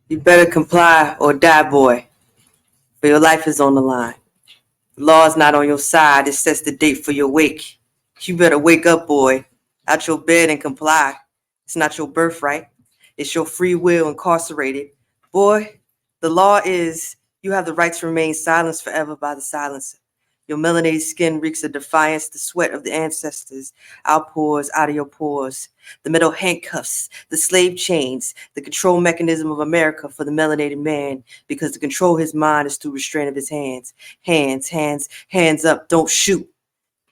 You better comply or die, boy, for your life is on the line. The law is not on your side. It sets the date for your wake. You better wake up, boy, out your bed and comply. It's not your birthright. It's your free will incarcerated. Boy, the law is you have the right to remain silenced forever by the silencer. Your melanated skin reeks of defiance, the sweat of the ancestors outpours out of your pores. The metal handcuffs, the slave chains, the control mechanism of America for the melanated man, because to control his mind is through restraint of his hands. Hands up, don't shoot.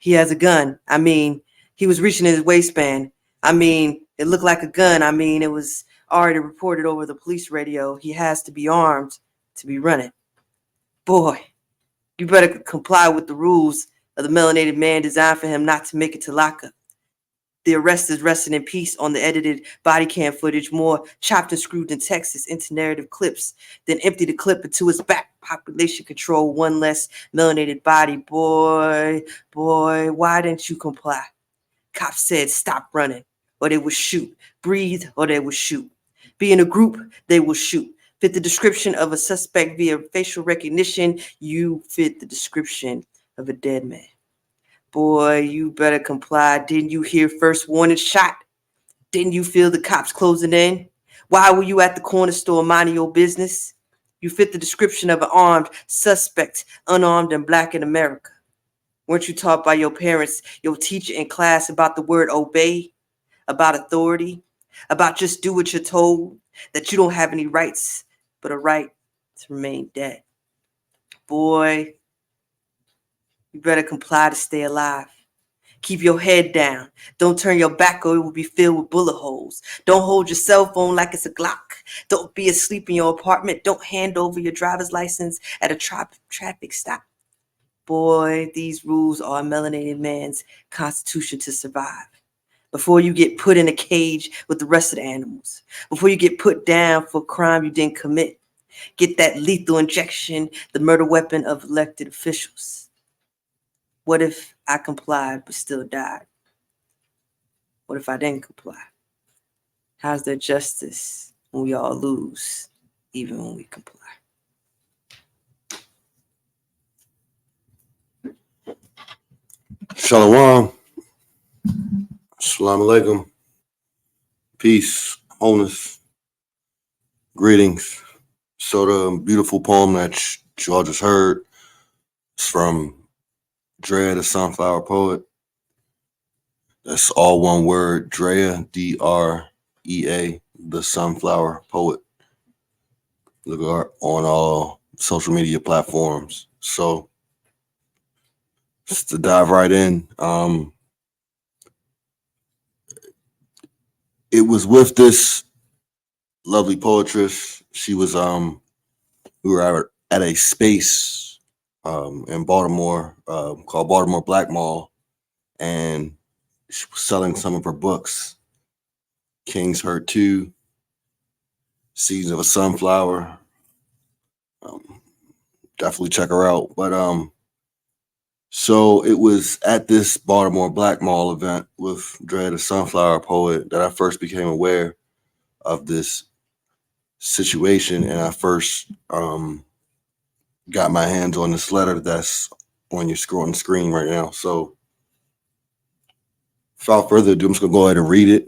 He has a gun. I mean, he was reaching in his waistband. I mean, it looked like a gun. I mean, it was already reported over the police radio. He has to be armed to be running. Boy, you better comply with the rules of the melanated man designed for him not to make it to lockup. The arrest is resting in peace on the edited body cam footage, more chopped and screwed in Texas into narrative clips, then empty the clip into its back. Population control, one less melanated body. Boy, why didn't you comply? Cops said stop running, or they would shoot. Breathe, or they would shoot. Be in a group, they will shoot. Fit the description of a suspect via facial recognition, you fit the description of a dead man. Boy, you better comply. Didn't you hear first warning shot? Didn't you feel the cops closing in? Why were you at the corner store minding your business? You fit the description of an armed suspect, unarmed and black in America. Weren't you taught by your parents, your teacher in class about the word obey, about authority, about just do what you're told, that you don't have any rights but a right to remain dead? Boy, you better comply to stay alive. Keep your head down. Don't turn your back or it will be filled with bullet holes. Don't hold your cell phone like it's a Glock. Don't be asleep in your apartment. Don't hand over your driver's license at a traffic stop. Boy, these rules are a melanated man's constitution to survive. Before you get put in a cage with the rest of the animals. Before you get put down for a crime you didn't commit. Get that lethal injection, the murder weapon of elected officials. What if I complied but still died? What if I didn't comply? How's there justice when we all lose, even when we comply? Shalom. Assalamu alaikum. Peace, wholeness, greetings. So the beautiful poem that you all just heard is from Drea, the Sunflower Poet. That's all one word, Drea, D-R-E-A, the Sunflower Poet. Look at on all social media platforms. So just to dive right in, it was with this lovely poetress. She was we were at a space in Baltimore called Baltimore Black Mall, and she was selling some of her books. King's Hurt 2, Season of a Sunflower. Definitely check her out. But so it was at this Baltimore Black Mall event with Dre the Sunflower Poet that I first became aware of this situation, and I first got my hands on this letter that's on your screen right now. So without further ado, I'm just gonna go ahead and read it.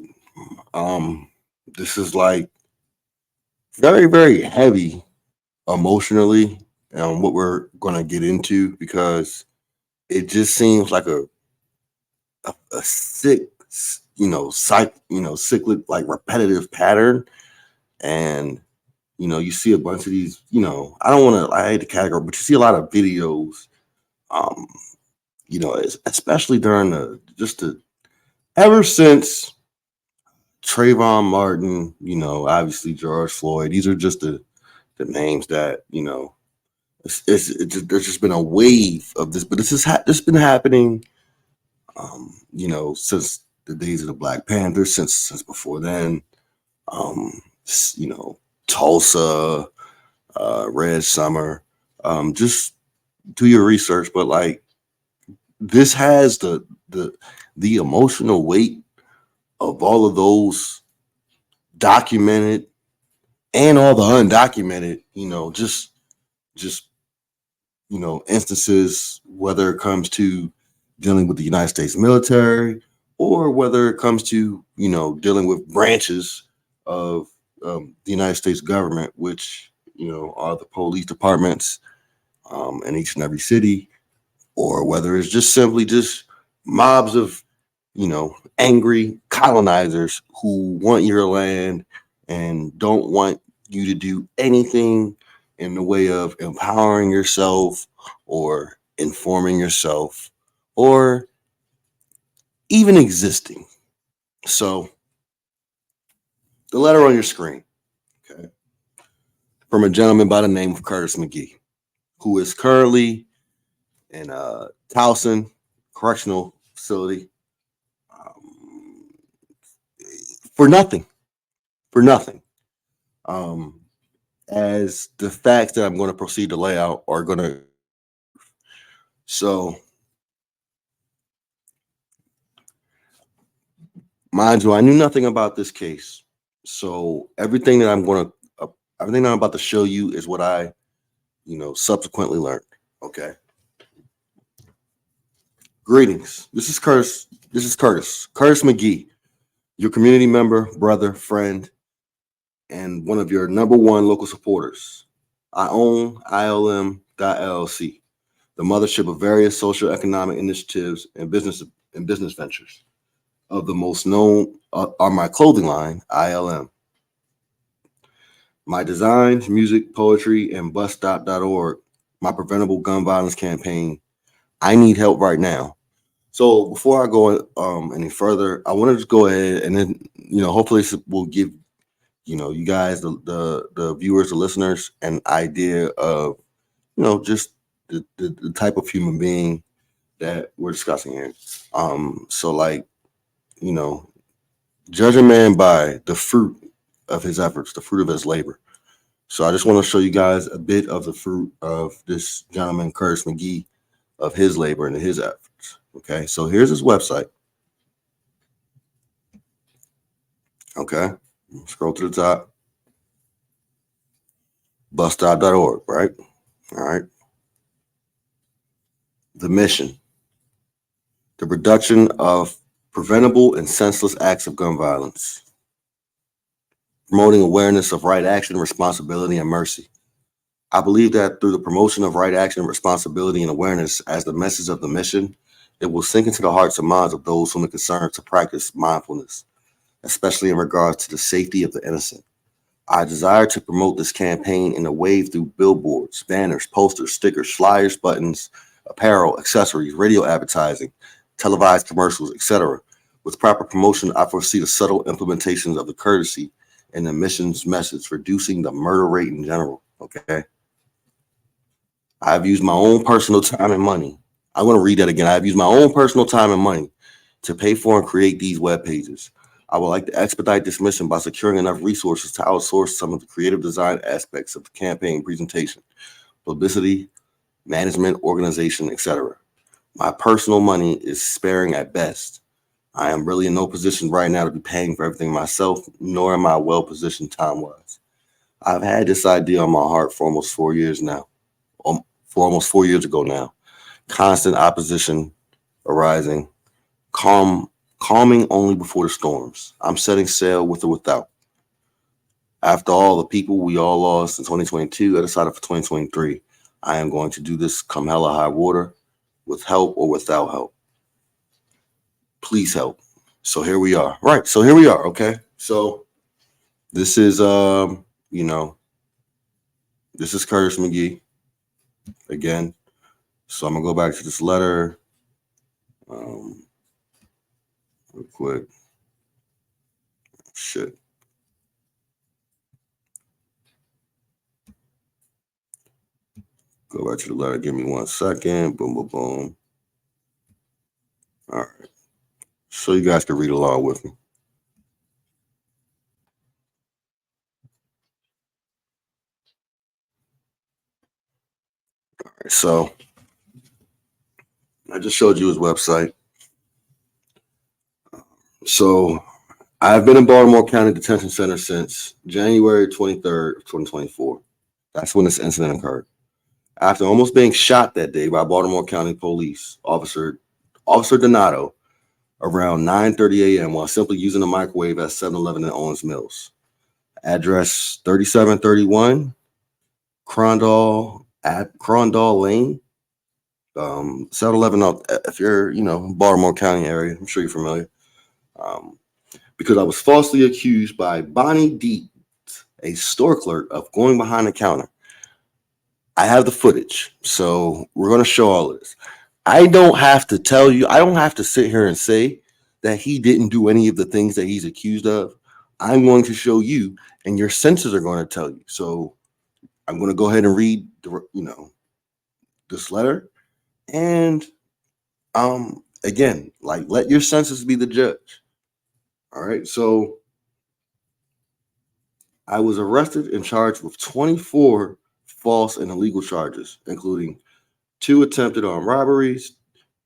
This is like very, very heavy emotionally, what we're gonna get into, because it just seems like a sick, cyclic, like repetitive pattern. And you see a bunch of these, I hate the category, but you see a lot of videos, especially during ever since Trayvon Martin, obviously George Floyd. These are just the names that, there's just been a wave of this, but this has been happening, since the days of the Black Panthers, since before then, Tulsa, Red Summer, just do your research. But like, this has the emotional weight of all of those documented and all the undocumented, just instances, whether it comes to dealing with the United States military or whether it comes to, dealing with branches of the United States government, which, are the police departments in each and every city, or whether it's just simply just mobs of, angry colonizers who want your land and don't want you to do anything in the way of empowering yourself or informing yourself or even existing. So the letter on your screen, okay, from a gentleman by the name of Curtis McGee, who is currently in Towson Correctional Facility for nothing, for nothing. As the facts that I'm going to proceed to lay out are going to. So, mind you, I knew nothing about this case. So everything that I'm about to show you is what I, subsequently learned. Okay. Greetings. This is Curtis. Curtis McGee, your community member, brother, friend, and one of your number one local supporters. I own ILM.LLC, the mothership of various social economic initiatives and business ventures. Of the most known are my clothing line, ILM. My designs, music, poetry, and busstop.org, my preventable gun violence campaign. I need help right now. So before I go any further, I want to just go ahead and then, hopefully this will give, you guys, the viewers, the listeners, an idea of, just the type of human being that we're discussing here. So like, judge a man by the fruit of his efforts, the fruit of his labor. So I just want to show you guys a bit of the fruit of this gentleman, Curtis McGee, of his labor and his efforts. Okay, so here's his website. Okay, scroll to the top. Busstop.org, right? All right. The mission: the reduction of preventable and senseless acts of gun violence, promoting awareness of right action, responsibility, and mercy. I believe that through the promotion of right action, responsibility, and awareness as the message of the mission, it will sink into the hearts and minds of those whom it concerns to practice mindfulness, especially in regards to the safety of the innocent. I desire to promote this campaign in a wave through billboards, banners, posters, stickers, flyers, buttons, apparel, accessories, radio advertising, televised commercials, etc. With proper promotion, I foresee the subtle implementations of the courtesy and the mission's message, reducing the murder rate in general. Okay. I've used my own personal time and money. I want to read that again. I've used my own personal time and money to pay for and create these web pages. I would like to expedite this mission by securing enough resources to outsource some of the creative design aspects of the campaign presentation, publicity, management, organization, etc. My personal money is sparing at best. I am really in no position right now to be paying for everything myself, nor am I well positioned time-wise. I've had this idea on my heart for almost 4 years now. For almost 4 years ago now. Constant opposition arising, calming only before the storms. I'm setting sail with or without. After all the people we all lost in 2022, I decided for 2023, I am going to do this come hella high water, with help or without help. Please help. So here we are. Right. So here we are. Okay. So this is, this is Curtis McGee again. So I'm gonna go back to this letter real quick. Shit. Go back to the letter. Give me 1 second. Boom, boom, boom. All right. So you guys can read along with me. All right. So I just showed you his website. So I've been in Baltimore County Detention Center since January 23rd of 2024. That's when this incident occurred. After almost being shot that day by Baltimore County Police Officer Donato around 9:30 a.m. while simply using a microwave at 7-Eleven in Owings Mills. Address 3731 Crondall Lane. 7-Eleven, if you're, Baltimore County area, I'm sure you're familiar. Because I was falsely accused by Bonnie Dietz, a store clerk, of going behind the counter. I have the footage, so we're going to show all of this. I don't have to tell you, I don't have to sit here and say that he didn't do any of the things that he's accused of. I'm going to show you, and your senses are going to tell you. So I'm going to go ahead and read, this letter. And again, let your senses be the judge. All right. So I was arrested and charged with 24 false and illegal charges, including 2 attempted armed robberies,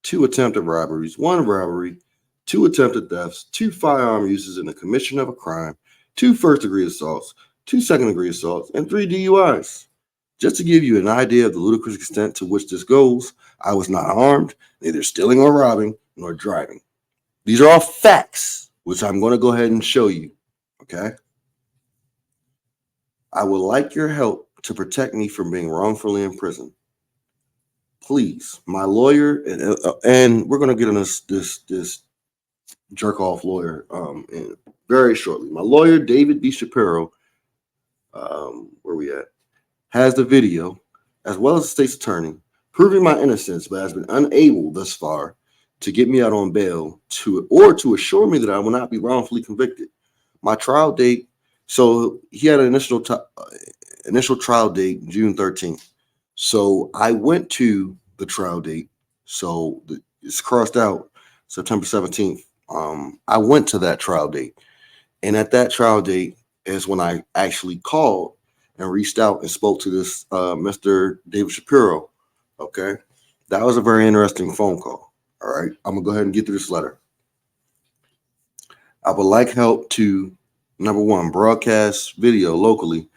2 attempted robberies, 1 robbery, 2 attempted thefts, 2 firearm uses in the commission of a crime, 2 first-degree assaults, 2 second-degree assaults, and 3 DUIs. Just to give you an idea of the ludicrous extent to which this goes, I was not armed, neither stealing or robbing, nor driving. These are all facts, which I'm going to go ahead and show you, okay? I would like your help to protect me from being wrongfully imprisoned. Please, my lawyer, and we're going to get on this jerk-off lawyer very shortly. My lawyer, David B. Shapiro, where we at, has the video, as well as the state's attorney, proving my innocence, but has been unable thus far to get me out on bail to assure me that I will not be wrongfully convicted. My trial date, so he had an initial trial date, June 13th. So I went to the trial date. So it's crossed out September 17th. I went to that trial date. And at that trial date is when I actually called and reached out and spoke to this Mr. David Shapiro. Okay. That was a very interesting phone call. All right. I'm going to go ahead and get through this letter. I would like help to, number 1, broadcast video locally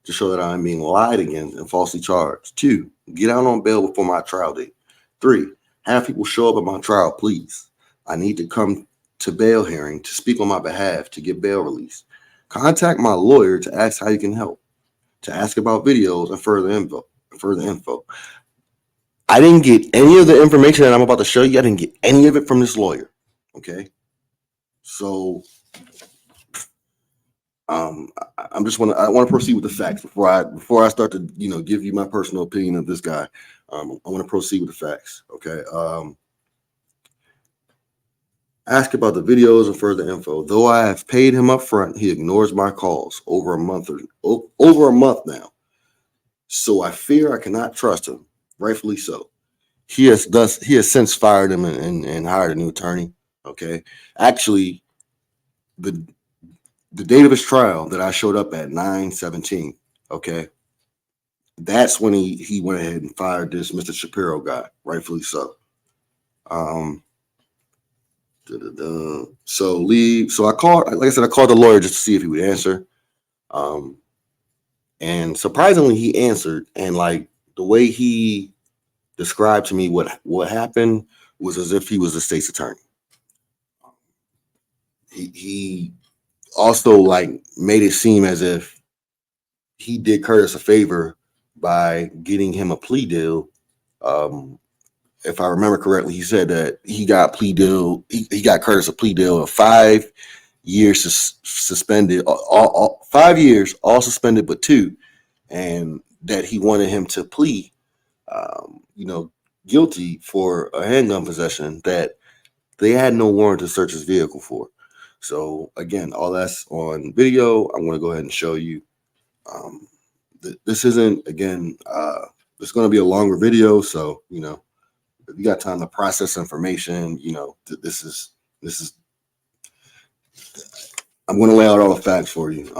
to show that I'm being lied against and falsely charged. 2, get out on bail before my trial date. 3, have people show up at my trial, please. I need to come to bail hearing to speak on my behalf to get bail release. Contact my lawyer to ask how you can help, to ask about videos and further info. I didn't get any of the information that I'm about to show you. I didn't get any of it from this lawyer. Okay. So I want to proceed with the facts before I start to give you my personal opinion of this guy. I want to proceed with the facts. Okay. Ask about the videos and further info. Though I have paid him up front, he ignores my calls over a month now. So I fear I cannot trust him. Rightfully so. He has since fired him and hired a new attorney. Okay. Actually, the date of his trial that I showed up at 9/17. Okay. That's when he went ahead and fired this Mr. Shapiro guy. Rightfully so. So I called, like I said, I called the lawyer just to see if he would answer. And surprisingly, he answered. And the way he described to me what happened was as if he was the state's attorney. He also made it seem as if he did Curtis a favor by getting him a plea deal. If I remember correctly, he said that he got he got Curtis a plea deal of 5 years suspended, all 5 years, all suspended but 2, and that he wanted him to plead, guilty for a handgun possession that they had no warrant to search his vehicle for. So again, all that's on video. I'm going to go ahead and show you. This isn't, again, it's going to be a longer video. So, if you got time to process information, this is, I'm going to lay out all the facts for you.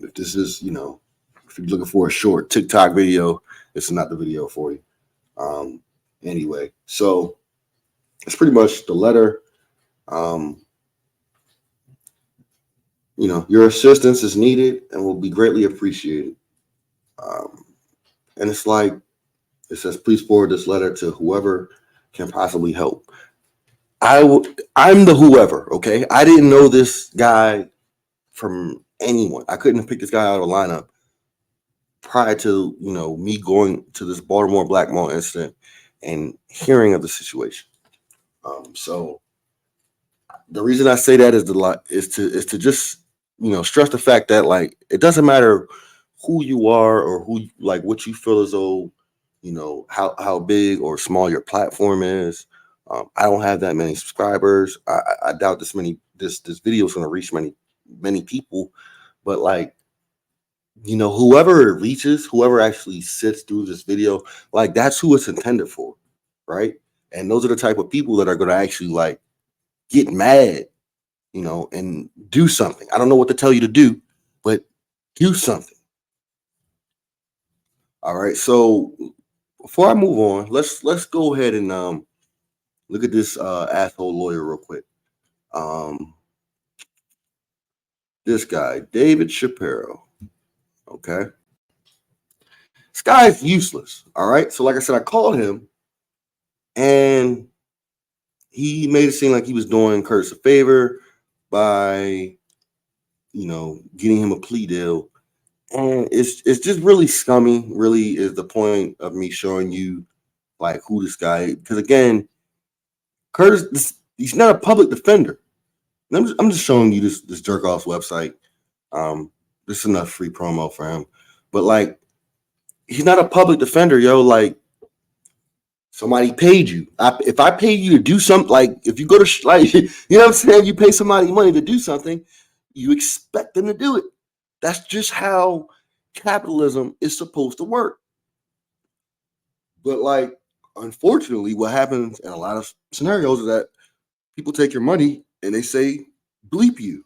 If this is, if you're looking for a short TikTok video, this is not the video for you. Anyway, so it's pretty much the letter. Your assistance is needed and will be greatly appreciated. And it's like, it says, please forward this letter to whoever can possibly help. I'm the whoever, okay? I didn't know this guy from anyone. I couldn't pick this guy out of a lineup prior to, me going to this Baltimore Black Mall incident and hearing of the situation. So the reason I say that is to just, stress the fact that, like, it doesn't matter who you are or what you feel as though, how big or small your platform is. I don't have that many subscribers. I doubt this video is going to reach many people, but like, whoever it reaches, whoever actually sits through this video, like, that's who it's intended for, right? And those are the type of people that are going to actually, like, get mad, and do something. I don't know what to tell you to do, but do something. All right. So before I move on, let's go ahead and look at this asshole lawyer real quick. This guy, David Shapiro. Okay. This guy's useless. All right. So like I said, I called him and he made it seem like he was doing Curtis a favor by, getting him a plea deal. And it's just really scummy, really is the point of me showing you, like, who this guy, because again, Curtis, he's not a public defender. I'm just showing you this jerk off's website. This is enough free promo for him. But like, he's not a public defender, yo. Like, somebody paid you. If I paid you to do something, like if you go to like, you know what I'm saying, you pay somebody money to do something, you expect them to do it. That's just how capitalism is supposed to work. But like, unfortunately, what happens in a lot of scenarios is that people take your money and they say bleep you.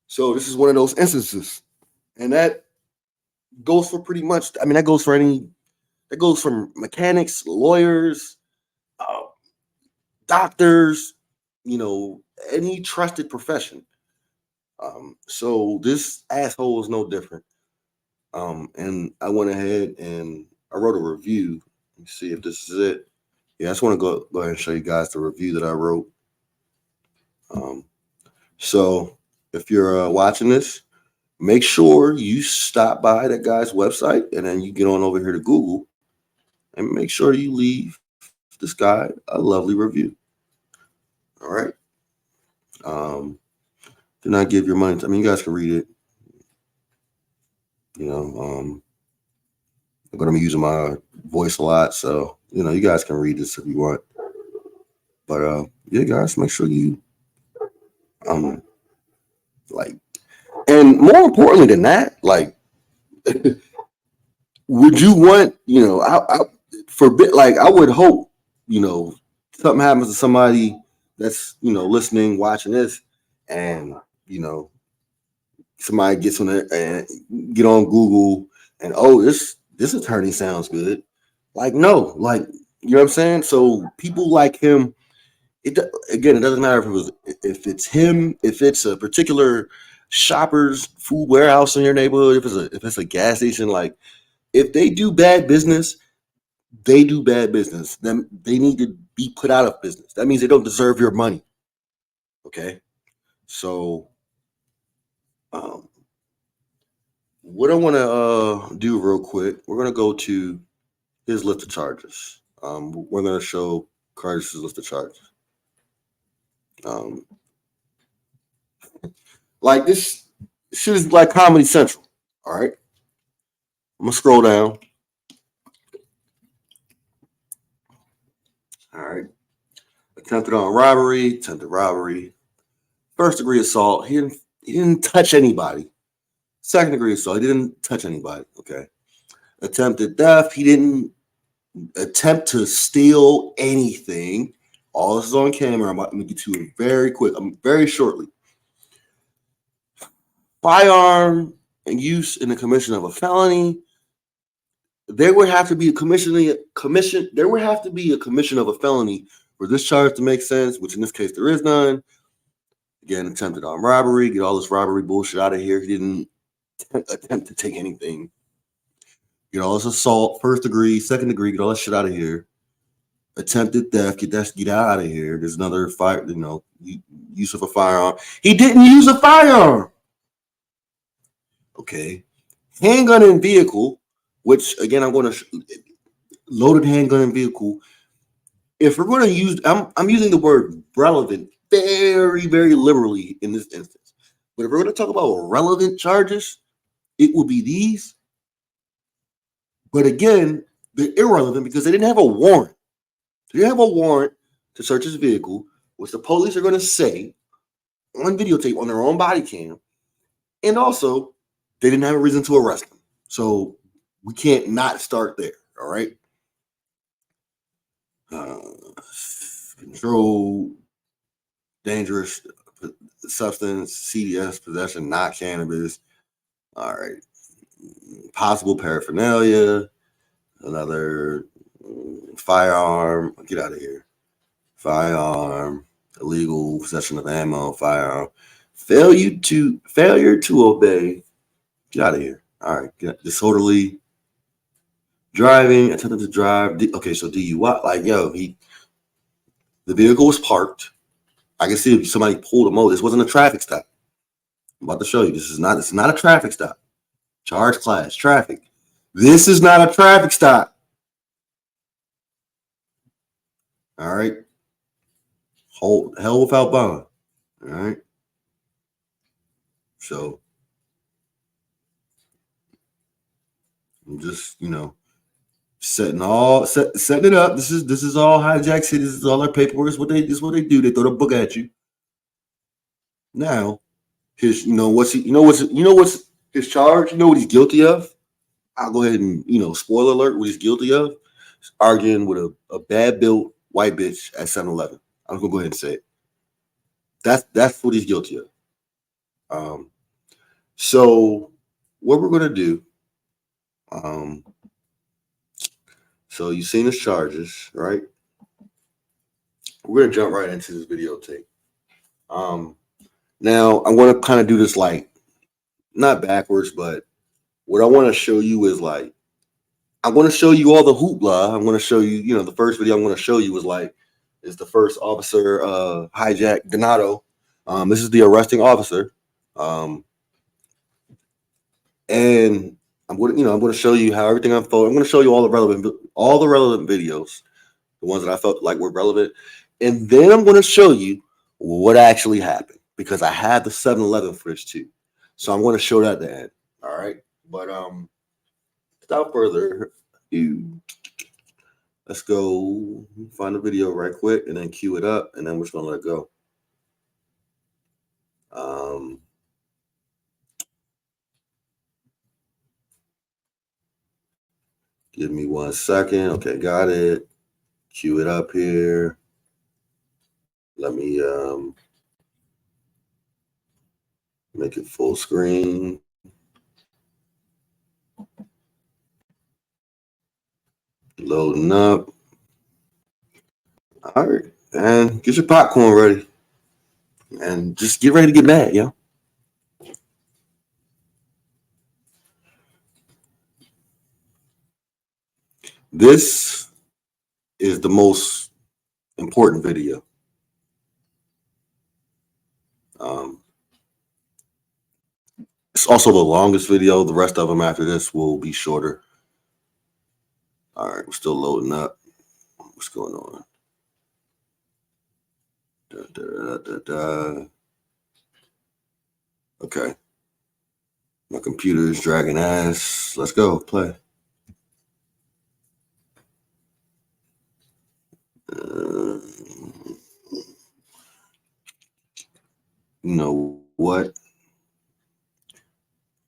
So this is one of those instances, and that goes for pretty much. I mean, that goes from mechanics, lawyers, doctors, any trusted profession. So this asshole is no different. And I went ahead and I wrote a review. Let me see if this is it. Yeah, I just want to go ahead and show you guys the review that I wrote. So if you're watching this, make sure you stop by that guy's website and then you get on over here to Google and make sure you leave this guy a lovely review. All right. Do not give your money. I mean, you guys can read it. I'm going to be using my voice a lot, so you guys can read this if you want. But yeah, guys, make sure you like, and more importantly than that, like, would you want, I would hope, something happens to somebody that's, listening, watching this, and, somebody gets on there and get on Google and, oh, this attorney sounds good. Like, no, like, you know what I'm saying? So people like him, it doesn't matter if it's him, if it's a particular Shoppers food warehouse in your neighborhood, if it's a gas station, like, if they do bad business, they do bad business. Then they need to be put out of business. That means they don't deserve your money. Okay. So what I want to do real quick, we're going to go to his list of charges. We're going to show Curtis' list of charges. Like, this shit is like Comedy Central. All right. I'm going to scroll down. All right. Attempted robbery, first degree assault. He didn't touch anybody. Second degree assault. He didn't touch anybody. Okay. Attempted theft. He didn't attempt to steal anything. All this is on camera. I'm about to get to it very quick. Very shortly. Firearm and use in the commission of a felony. There would have to be a commission. There would have to be a commission of a felony for this charge to make sense, which in this case there is none. Again, attempted armed robbery. Get all this robbery bullshit out of here. He didn't attempt to take anything. Get all this assault, first degree, second degree. Get all that shit out of here. Attempted theft. Get out of here. There's another fire. Use of a firearm. He didn't use a firearm. Okay. Handgun in vehicle, which again I'm going to loaded handgun in vehicle. If we're going to use, I'm using the word relevant very, very liberally in this instance. But if we're going to talk about relevant charges, it will be these. But again, they're irrelevant because they didn't have a warrant. They didn't have a warrant to search his vehicle, which the police are going to say on videotape on their own body cam. And also, they didn't have a reason to arrest him. So we can't not start there. All right. Control, dangerous substance, CDS, possession, not cannabis. All right. Possible paraphernalia, another firearm. Get out of here. Firearm, illegal possession of ammo, firearm. Failure to obey. Get out of here. All right. Disorderly driving, attempted to drive. Okay, so DUI. Like, the vehicle was parked. I can see if somebody pulled him over. This wasn't a traffic stop. I'm about to show you. This is not a traffic stop. Charge class, traffic. This is not a traffic stop. All right. Hold hell without bond. All right. So I'm just, setting it up. This is all hijack city. This is all their paperwork. This is what they do. They throw the book at you. Now, what's his charge? You know what he's guilty of? I'll go ahead and, spoiler alert, what he's guilty of. He's arguing with a bad built white bitch at 7-Eleven. I'm gonna go ahead and say it. That's what he's guilty of. So what we're gonna do, so you've seen his charges, right? We're gonna jump right into this videotape. Now I'm gonna kind of do this like not backwards, but what I want to show you is like I'm going to show you all the hoopla. I'm going to show you, the first video I'm going to show you is the first officer hijack Donato. This is the arresting officer. And I'm going to show you how everything unfolded. I'm going to show you all the relevant videos, the ones that I felt like were relevant. And then I'm going to show you what actually happened because I had the 7-Eleven footage too. So I'm going to show that at the end. All right. But without further ado, let's go find the video right quick and then cue it up, and then we're just gonna let it go. Give me 1 second. Okay, got it. Cue it up here. Let me make it full screen. Loading up. All right, and get your popcorn ready, and just get ready to get mad, yo. This is the most important video. It's also the longest video. The rest of them after this will be shorter. All right, we're still loading up. What's going on? Okay. My computer is dragging ass. Let's go. Play. You know what?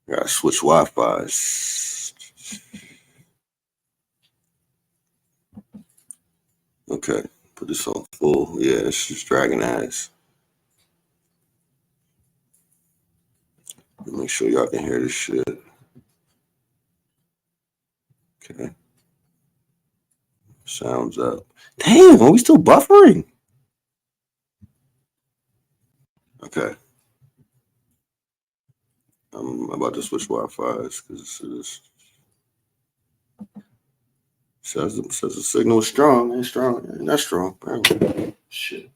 I gotta switch Wi-Fi's. Okay, put this on full. Yeah, it's just dragging ass. Make sure y'all can hear this shit. Okay. Sounds up. Damn, are we still buffering? Okay. I'm about to switch Wi-Fi's because it says the signal is strong. It's strong. Ain't that strong? Apparently. Shit.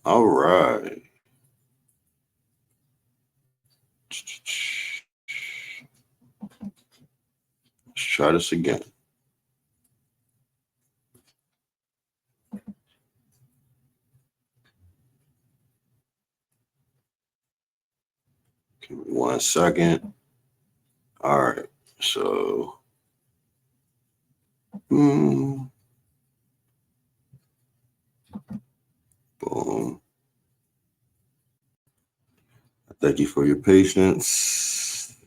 All right. Let's try this again. Give me 1 second. All right. So, boom. Thank you for your patience.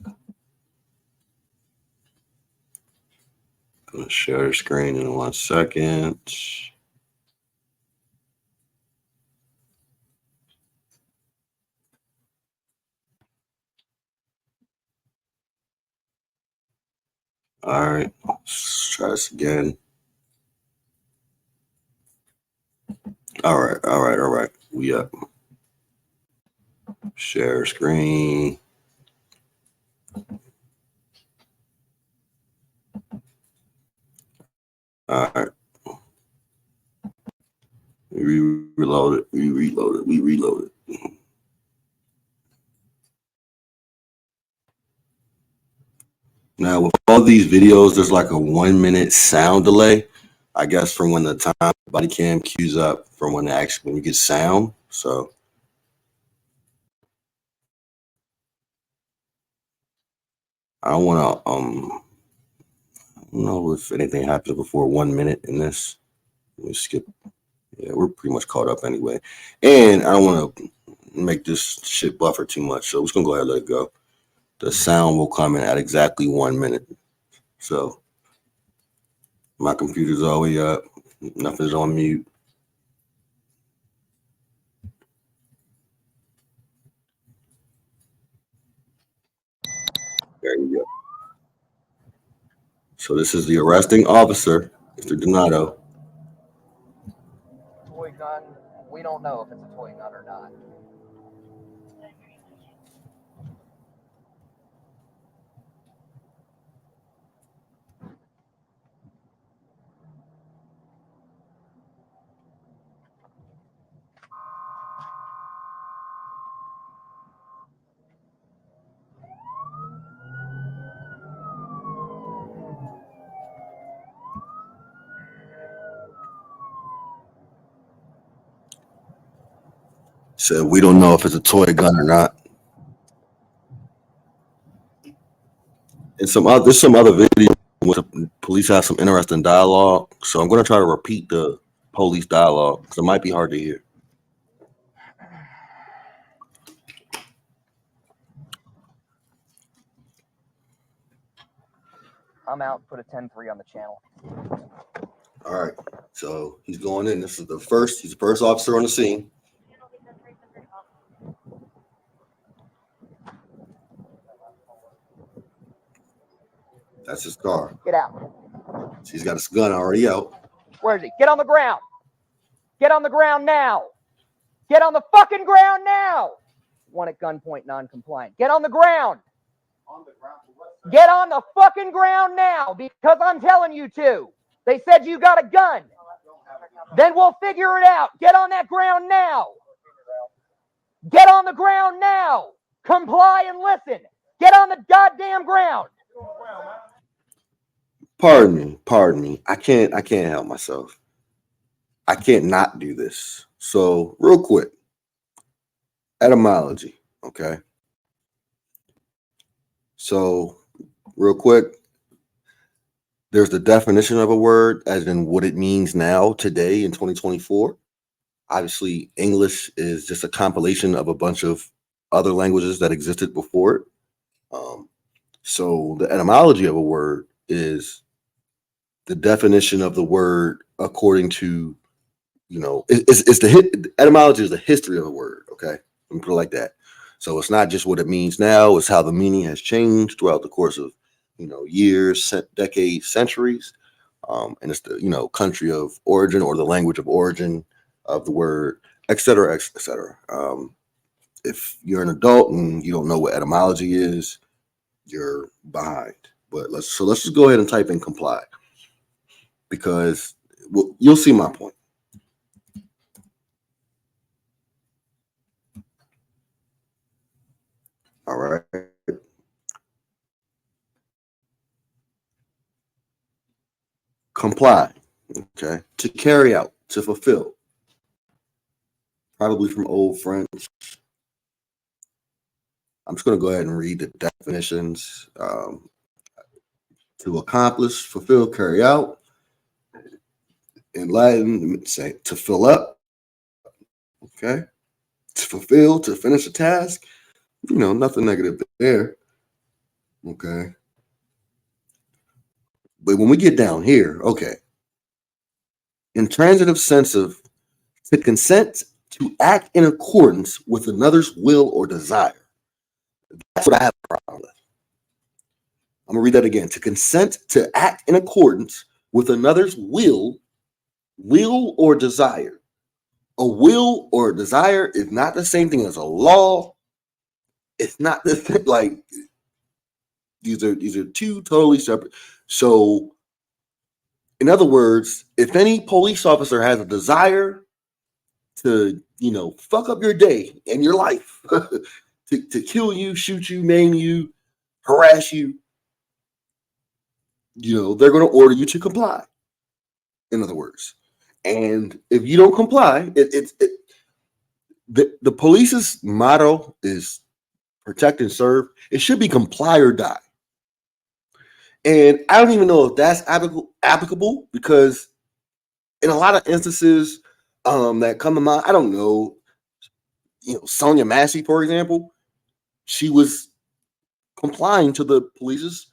I'm gonna share the screen in 1 second. All right, let's try this again. All right. We up. Share screen. All right. We reload it. Now, with all these videos, there's like a 1 minute sound delay, I guess, from when the time body cam cues up from when you get sound. So I don't want to I don't know if anything happens before 1 minute in this. Let me skip. Yeah, we're pretty much caught up anyway, and I don't want to make this shit buffer too much. So we're just gonna go ahead and let it go. The sound will come in at exactly 1 minute. So my computer's all the way up. Nothing's on mute. There you go. So this is the arresting officer, Mr. Donato. Toy gun. We don't know if it's a toy gun or not. Said we don't know if it's a toy gun or not. And there's some other video where the police have some interesting dialogue. So I'm gonna try to repeat the police dialogue because it might be hard to hear. I'm out. Put a 10-3 on the channel. All right. So he's going in. He's the first officer on the scene. That's his car. Get out. He's got his gun already out. Where is he? Get on the ground. Get on the ground now. Get on the fucking ground now. One at gunpoint, non-compliant. Get on the ground. Get on the fucking ground now because I'm telling you to. They said you got a gun. Then we'll figure it out. Get on that ground now. Get on the ground now. Comply and listen. Get on the goddamn ground. Pardon me. I can't help myself. I can't not do this. So real quick, etymology, okay? So real quick, there's the definition of a word as in what it means now, today in 2024. Obviously, English is just a compilation of a bunch of other languages that existed before it. So the etymology of a word is the definition of the word according to, it's the etymology is the history of a word. Okay, let me put it like that. So it's not just what it means now; it's how the meaning has changed throughout the course of, years, decades, centuries, and it's the country of origin or the language of origin of the word, et cetera, et cetera. If you're an adult and you don't know what etymology is, you're behind. But let's just go ahead and type in comply, because you'll see my point. All right. Comply. Okay. To carry out, to fulfill. Probably from old French. I'm just going to go ahead and read the definitions. To accomplish, fulfill, carry out. In Latin, say to fill up. Okay. To fulfill, to finish a task. Nothing negative there. Okay. But when we get down here, okay. Intransitive sense of to consent to act in accordance with another's will or desire. That's what I have a problem with. I'm going to read that again. To consent to act in accordance with another's will or desire. A will or a desire is not the same thing as a law. It's not the thing, like, these are two totally separate. So, in other words, if any police officer has a desire to, fuck up your day and your life, to kill you, shoot you, maim you, harass you, they're going to order you to comply. In other words, and if you don't comply, the police's motto is protect and serve. It should be comply or die. And I don't even know if that's applicable, because in a lot of instances that come to mind, I don't know, Sonia Massey, for example, she was complying to the police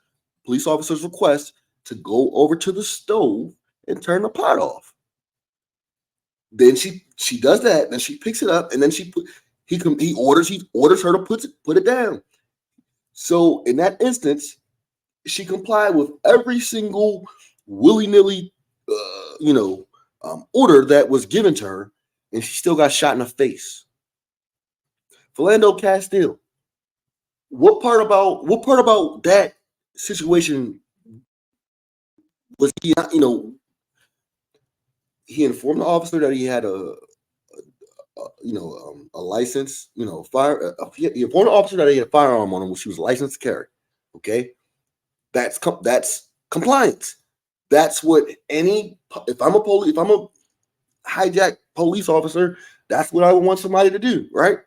officer's request to go over to the stove and turn the pot off. Then she does that, then she picks it up, and then he orders her to put it down. So in that instance, she complied with every single willy-nilly order that was given to her, and she still got shot in the face. Philando Castile, what part about that situation was he not, he informed the officer that he had a license, he informed the officer that he had a firearm on him, which he was licensed to carry. Okay, that's compliance. That's what if I'm a hijack police officer, that's what I would want somebody to do, right?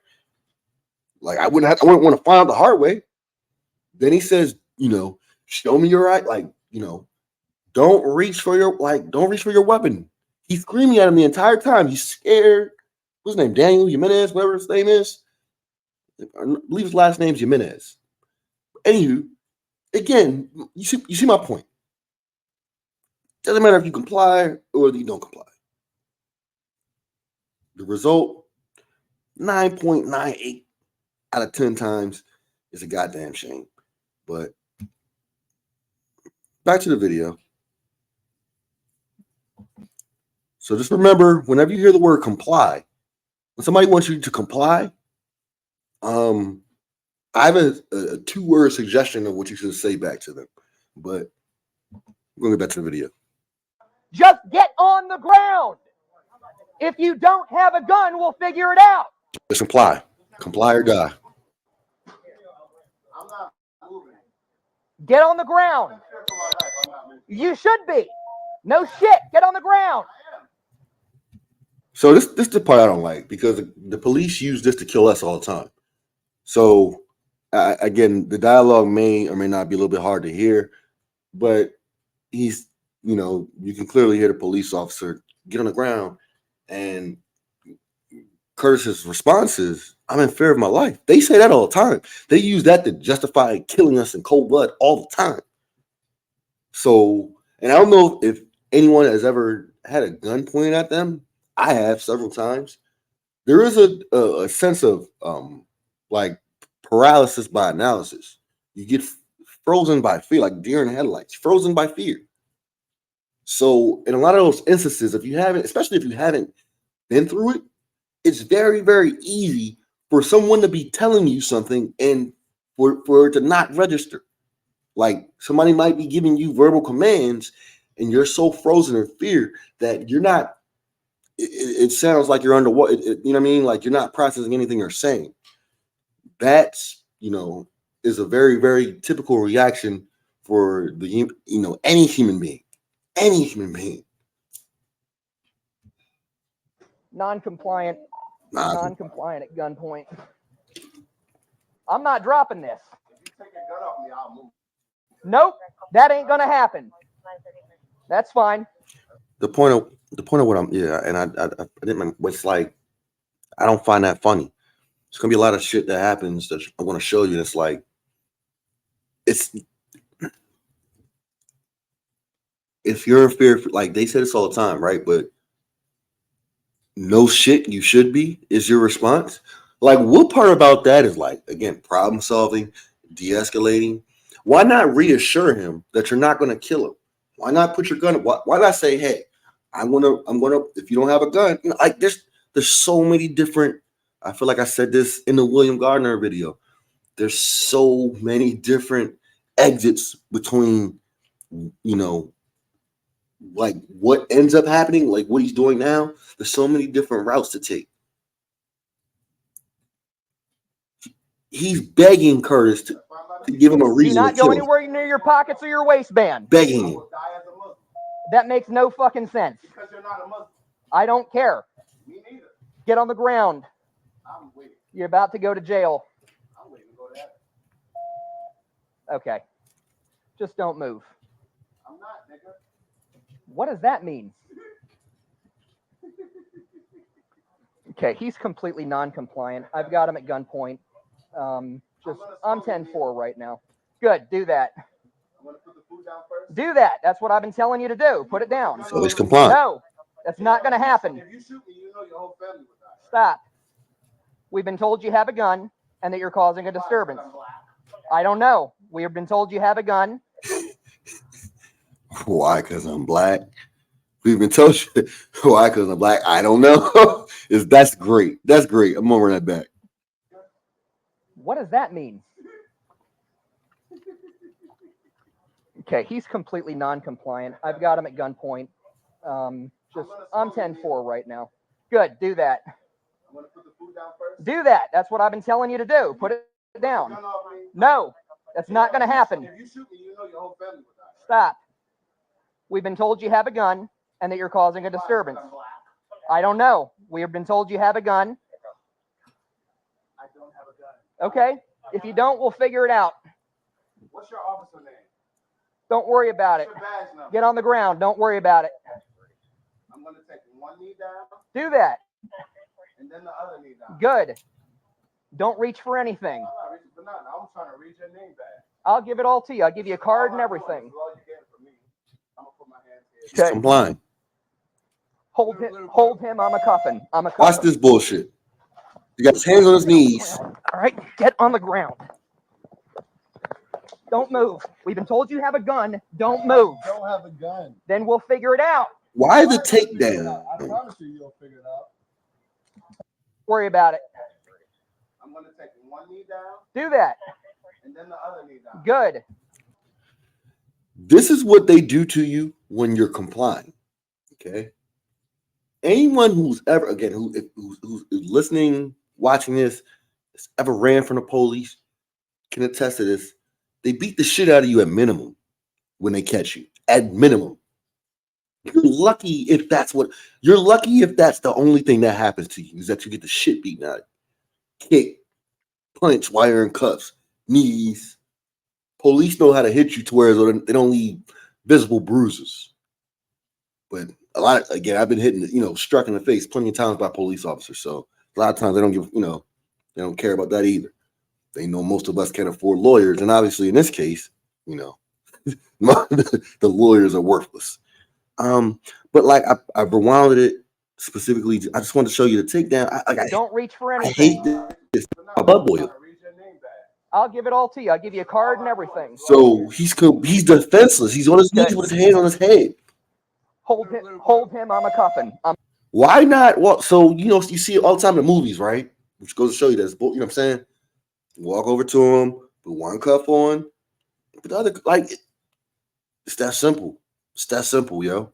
Like I wouldn't want to find out the hard way. Then he says, show me your right, don't reach for your weapon. He's screaming at him the entire time. He's scared. What's his name? Daniel Jimenez, whatever his name is. I believe his last name's Jimenez. Anywho, again, you see my point. Doesn't matter if you comply or you don't comply. The result, 9.98 out of 10 times is a goddamn shame. But back to the video. So just remember, whenever you hear the word comply, when somebody wants you to comply, I have a 2-word suggestion of what you should say back to them. But we're going to get back to the video. Just get on the ground. If you don't have a gun, we'll figure it out. Just comply. Comply or die. Get on the ground. You should be. No shit. Get on the ground. So this is the part I don't like, because the police use this to kill us all the time. So again, the dialogue may or may not be a little bit hard to hear, but you can clearly hear the police officer get on the ground, and Curtis's response is, I'm in fear of my life. They say that all the time. They use that to justify killing us in cold blood all the time. So, and I don't know if anyone has ever had a gun pointed at them. I have several times. There is a sense of like paralysis by analysis. You get frozen by fear, like deer in headlights, frozen by fear. So in a lot of those instances, if you haven't, especially if you haven't been through it, it's very, very easy for someone to be telling you something and for it to not register. Like somebody might be giving you verbal commands and you're so frozen in fear that you're not, it sounds like you're underwater. You know what I mean? Like you're not processing anything they're saying. That's, is a very, very typical reaction for any human being. Any human being. Non-compliant at gunpoint. I'm not dropping this. If you take a gun off me, I'll move. Nope, that ain't gonna happen. That's fine. The point of what I'm and I didn't. It's like I don't find that funny. It's gonna be a lot of shit that happens that I'm gonna show you. That's like if you're in fear, like they say this all the time, right? But no shit, you should be is your response. Like what part about that is like again problem solving, de-escalating? Why not reassure him that you're not gonna kill him? Why not put your gun? Why not say, hey, I'm gonna if you don't have a gun, like there's so many different. I feel like I said this in the William Gardner video. There's so many different exits between, like what ends up happening, like what he's doing now. There's so many different routes to take. He's begging Curtis to give him a reason. Do not go anywhere near your pockets or your waistband. Begging him. That makes no fucking sense. Because you're not a Muslim. I don't care. Me neither. Get on the ground. I'm waiting. You're about to go to jail. I'm waiting to go to heaven. Okay. Just don't move. I'm not, nigga. What does that mean? Okay, he's completely non-compliant. I've got him at gunpoint. I'm 10-4 right now. Good, do that. I'm gonna put the food down first. Do that. That's what I've been telling you to do. Put it down. So he's compliant. No, that's not going to happen. If you shoot me, you know your whole family would die. Stop. We've been told you have a gun and that you're causing a disturbance. I don't know. We have been told you have a gun. Why? Because I'm black. We've been told you. Why? Because I'm black. I don't know. That's great. That's great. I'm gonna run that back. What does that mean? Okay, he's completely non-compliant. I've got him at gunpoint. I'm 10-4 right now. Good, do that. I'm gonna put the food down first. Do that. That's what I've been telling you to do. Put it down. No, that's not going to happen. If you shoot me, you know your whole family would die. Stop. We've been told you have a gun and that you're causing a disturbance. I don't know. We have been told you have a gun. I don't have a gun. Okay. If you don't, we'll figure it out. What's your officer name? Don't worry about it. What's your badge number? Get on the ground. Don't worry about it. I'm gonna take one knee down Do that. and then the other knee down. Good. Don't reach for anything. I'm not reaching for nothing. I'm trying to read your name back. I'll give it all to you. I'll give you a card and everything. That's all you get from me. I'm gonna put my hands here. He's compliant. Hold him. I'm a cuffing. Watch this bullshit. He got his hands on his knees. All right, get on the ground. Don't move. We've been told you have a gun. Don't move. I don't have a gun. Then we'll figure it out. Why the takedown? I promise you'll figure it out. Worry about it. I'm gonna take one knee down Do that. and then the other knee down. Good. This is what they do to you when you're complying. Okay. Anyone who's ever, again, who's listening, watching this, has ever ran from the police can attest to this. They beat the shit out of you at minimum when they catch you. At minimum. You're lucky if that's the only thing that happens to you is that you get the shit beaten out of you. Kick, punch while you're in cuffs, knees. Police know how to hit you to where they don't leave visible bruises. But a lot, again, I've been struck in the face plenty of times by police officers. So A lot of times they don't give, they don't care about that either. They know most of us can't afford lawyers, and obviously in this case, the lawyers are worthless. But like I rewinded it specifically. I just wanted to show you the takedown. Don't reach for I anything. hate this. My blood boil. I'll give it all to you. I'll give you a card and everything. So he's defenseless. He's on his knees with his hand on his head. Hold him. I'm a cuffing. Why not? Well, so you see it all the time in the movies, right? Which goes to show you that, you know what I'm saying? Walk over to him, put one cuff on, but the other, it's that simple. It's that simple, yo.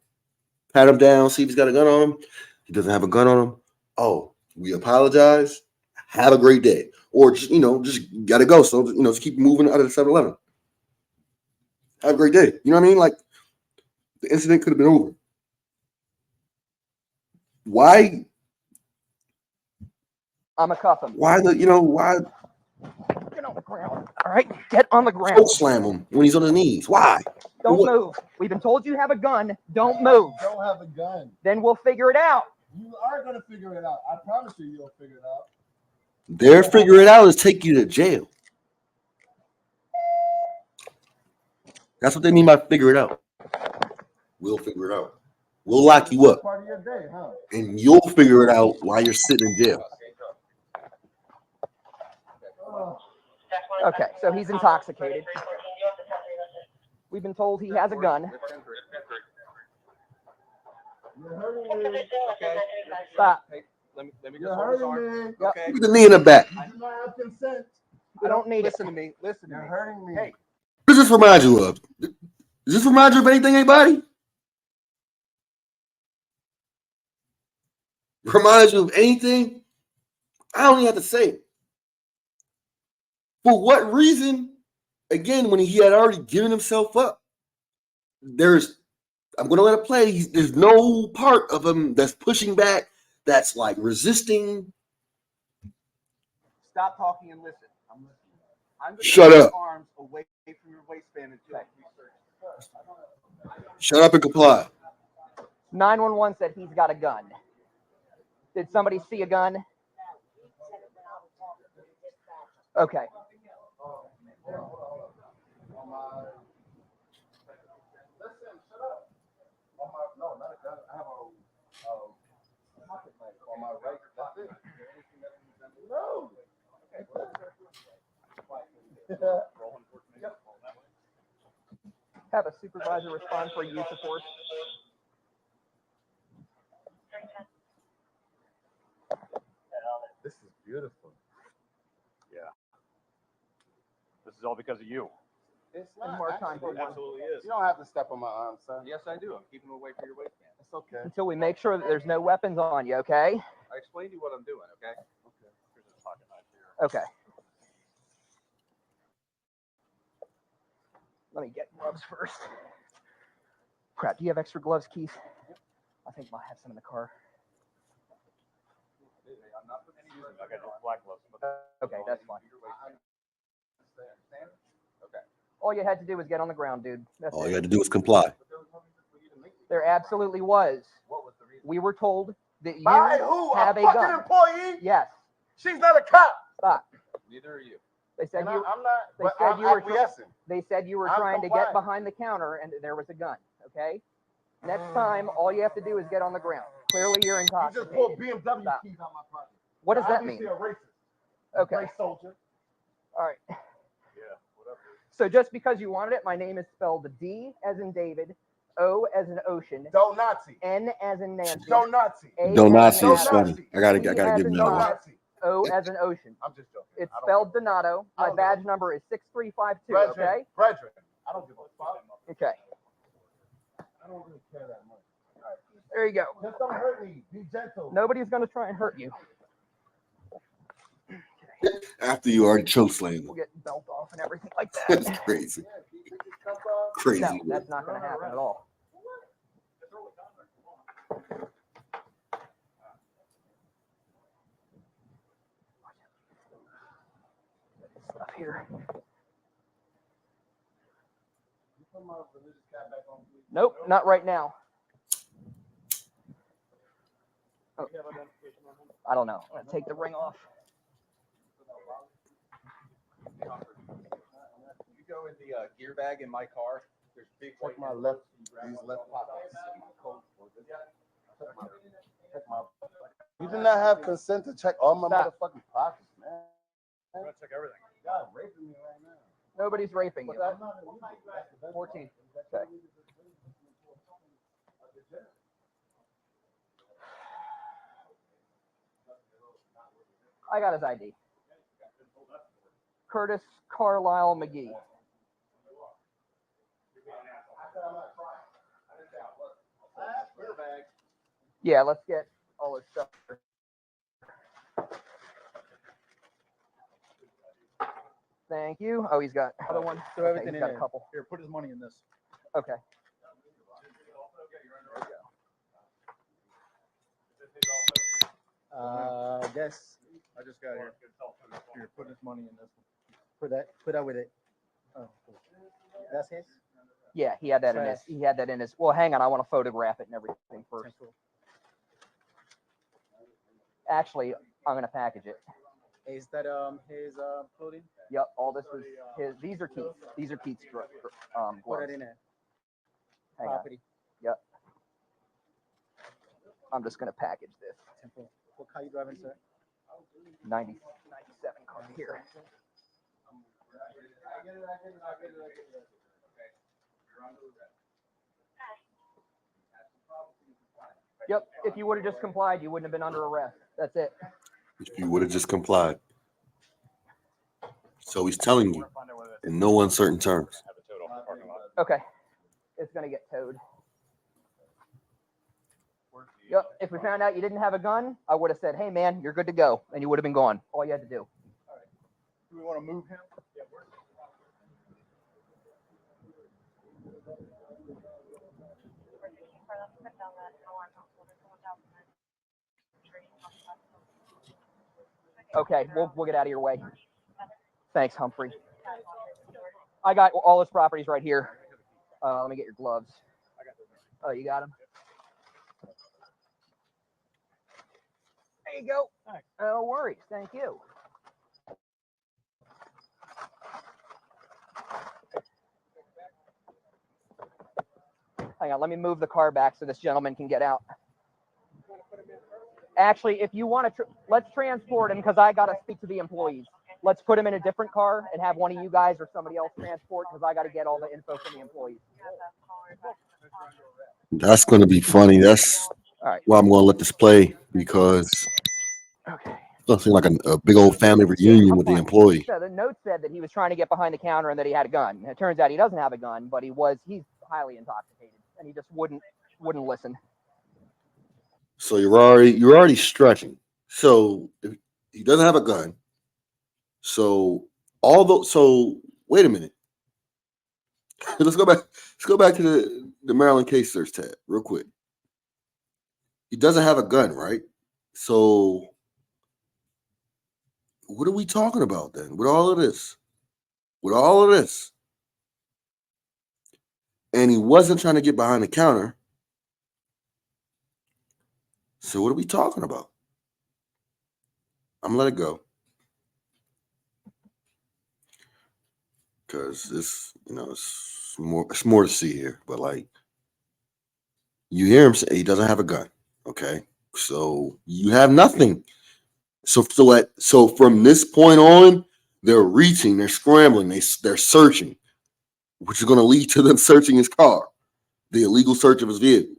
Pat him down, see if he's got a gun on him. He doesn't have a gun on him. Oh, we apologize. Have a great day. Or just gotta go. So just keep moving out of the 7-Eleven. Have a great day. You know what I mean? Like the incident could have been over. Why? I'm a cuffing. Why why? Get on the ground. All right, get on the ground. Choke slam him when he's on his knees. Why? Don't move. We've been told you have a gun. Don't move. I don't have a gun. Then we'll figure it out. You are going to figure it out. I promise you'll figure it out. Their figure it out is take you to jail. That's what they mean by figure it out. We'll figure it out. We'll lock you up. Part of your day, huh? And you'll figure it out while you're sitting in jail. Okay, so he's intoxicated. We've been told he has a gun. You're hurting me. Okay. Stop. Hey, let me You're just hold his arm. hurting me. Okay. Put the knee in the back. You do not have consent. We don't need it. Listen to me. Listen to You're me. hurting me. Hey, What does this remind you of? Does this remind you of anything, anybody? Reminds you of anything? I don't even have to say it. For what reason? Again, when he had already given himself up, I'm going to let it play. There's no part of him that's pushing back, that's like resisting. stop talking and listen. I'm listening. I'm just Shut putting up. your arms away from your waistband until you search. Shut up and comply. 911 said he's got a gun. Did somebody see a gun? Okay. Listen, shut up. No, not a gun. I have a pocket knife on my right. That's it. No. Have a supervisor respond for use of force. This is beautiful. This is all because of you. It's And not. more time. Actually, It absolutely is. you don't have to step on my arm, son. Yes, I do. I'm keeping them away from your waistband. It's okay. Until we make sure that there's no weapons on you, okay? I explained to you what I'm doing, okay? Here's a pocket knife here. Okay. Let me get gloves first. Crap, do you have extra gloves, Keith? I think I have some in the car. I'm not putting any I got just black gloves. Okay, that's fine. Understand? Okay. All you had to do was get on the ground, dude. That's All it. you had to do was comply. There absolutely was. What was the reason? We were told that you By who? have A a fucking gun. employee? Yes. She's not a cop. Stop. Neither are you. They said And you. I'm not. They But said I'm you were acquiescing. They said you were I'm trying to compliant. get behind the counter and there was a gun. Okay. Next time, all you have to do is get on the ground. Clearly, you're You just intoxicated. pulled BMW Stop. keys out my pocket. What does that Obviously mean? a racist. Okay. Great soldier. All right. Yeah, whatever. So just because you wanted it, my name is spelled D as in David, O as in ocean, Don't Nazi. N as in Nancy, Don't Nazi. A Don't as Nazi in is Natalie, funny. I gotta give him Don't that one. Nazi. O as in ocean. I'm just joking. It's I don't spelled give a- Donato. I My don't badge give number is 6352. Brethren, Okay. brethren. I don't give a fuck. Okay. I don't really care that much. There you go. Just don't hurt me. Be gentle. Nobody's gonna try and hurt you. After you already chokeslammed We'll him. get belt off and everything like that. That's crazy. Yeah, can you pick this stuff up? Crazy. No, that's not gonna happen at all. Stuff here. You put my religious cap back on, please. Nope, not right now. You have identification on him? I don't know. I'm gonna take the ring off. You go in the gear bag in my car. There's big white my left, these left pockets. My coat. Check my. You did not have consent to check all my motherfucking pockets, man. I'm gonna check everything. Y'all raping me right now. Nobody's raping you. 14. Okay. I got his ID. Curtis Carlisle McGee. Yeah, let's get all his stuff. Thank you. Oh, he's got other one. Throw everything He's in got there. a couple. Here, put his money in this. Okay. Yes. I just got here. Here, put his money in this one. Put that with it. Oh, cool. That's his? Yeah, he had that in his. He had that in his. Well, hang on. I want to photograph it and everything first. Actually, I'm gonna package it. Is that his clothing? Yep. All this is his. These are Keith's. These are Keith's Put gloves. it in there. Hang on. Property. Yep. I'm just gonna package this. Temple. What car you driving, sir? 97 car here. Yep. If you would have just complied, you wouldn't have been under arrest. That's it. If you would have just complied. So he's telling you in no uncertain terms. Have a total parking lot. Okay. It's gonna get towed. Yep. If we found out you didn't have a gun, I would have said, "Hey, man, you're good to go," and you would have been gone. All you had to do. Do we want to move him? Yeah, Okay, we'll get out of your way. Thanks, Humphrey. I got all his properties right here. Let me get your gloves. Oh, you got them? There you go. No worries. Thank you. Hang on, let me move the car back so this gentleman can get out. Actually, if you want to, let's transport him because I got to speak to the employees. Let's put him in a different car and have one of you guys or somebody else transport because I got to get all the info from the employees. That's going to be funny. That's All right. why I'm going to let this play because Okay. it's going to seem like a big old family reunion with the employee. So the note said that he was trying to get behind the counter and that he had a gun. And it turns out he doesn't have a gun, but he's highly intoxicated and he just wouldn't listen. So you're already stretching. So if he doesn't have a gun. So wait a minute. Let's go back to the Maryland case search tab real quick. He doesn't have a gun, right? So what are we talking about then with all of this? And he wasn't trying to get behind the counter. So what are we talking about? I'm gonna let it go. Because it's more to see here. But like you hear him say he doesn't have a gun. Okay. So you have nothing. So from this point on, they're reaching, they're scrambling, they're searching, which is going to lead to them searching his car, the illegal search of his vehicle.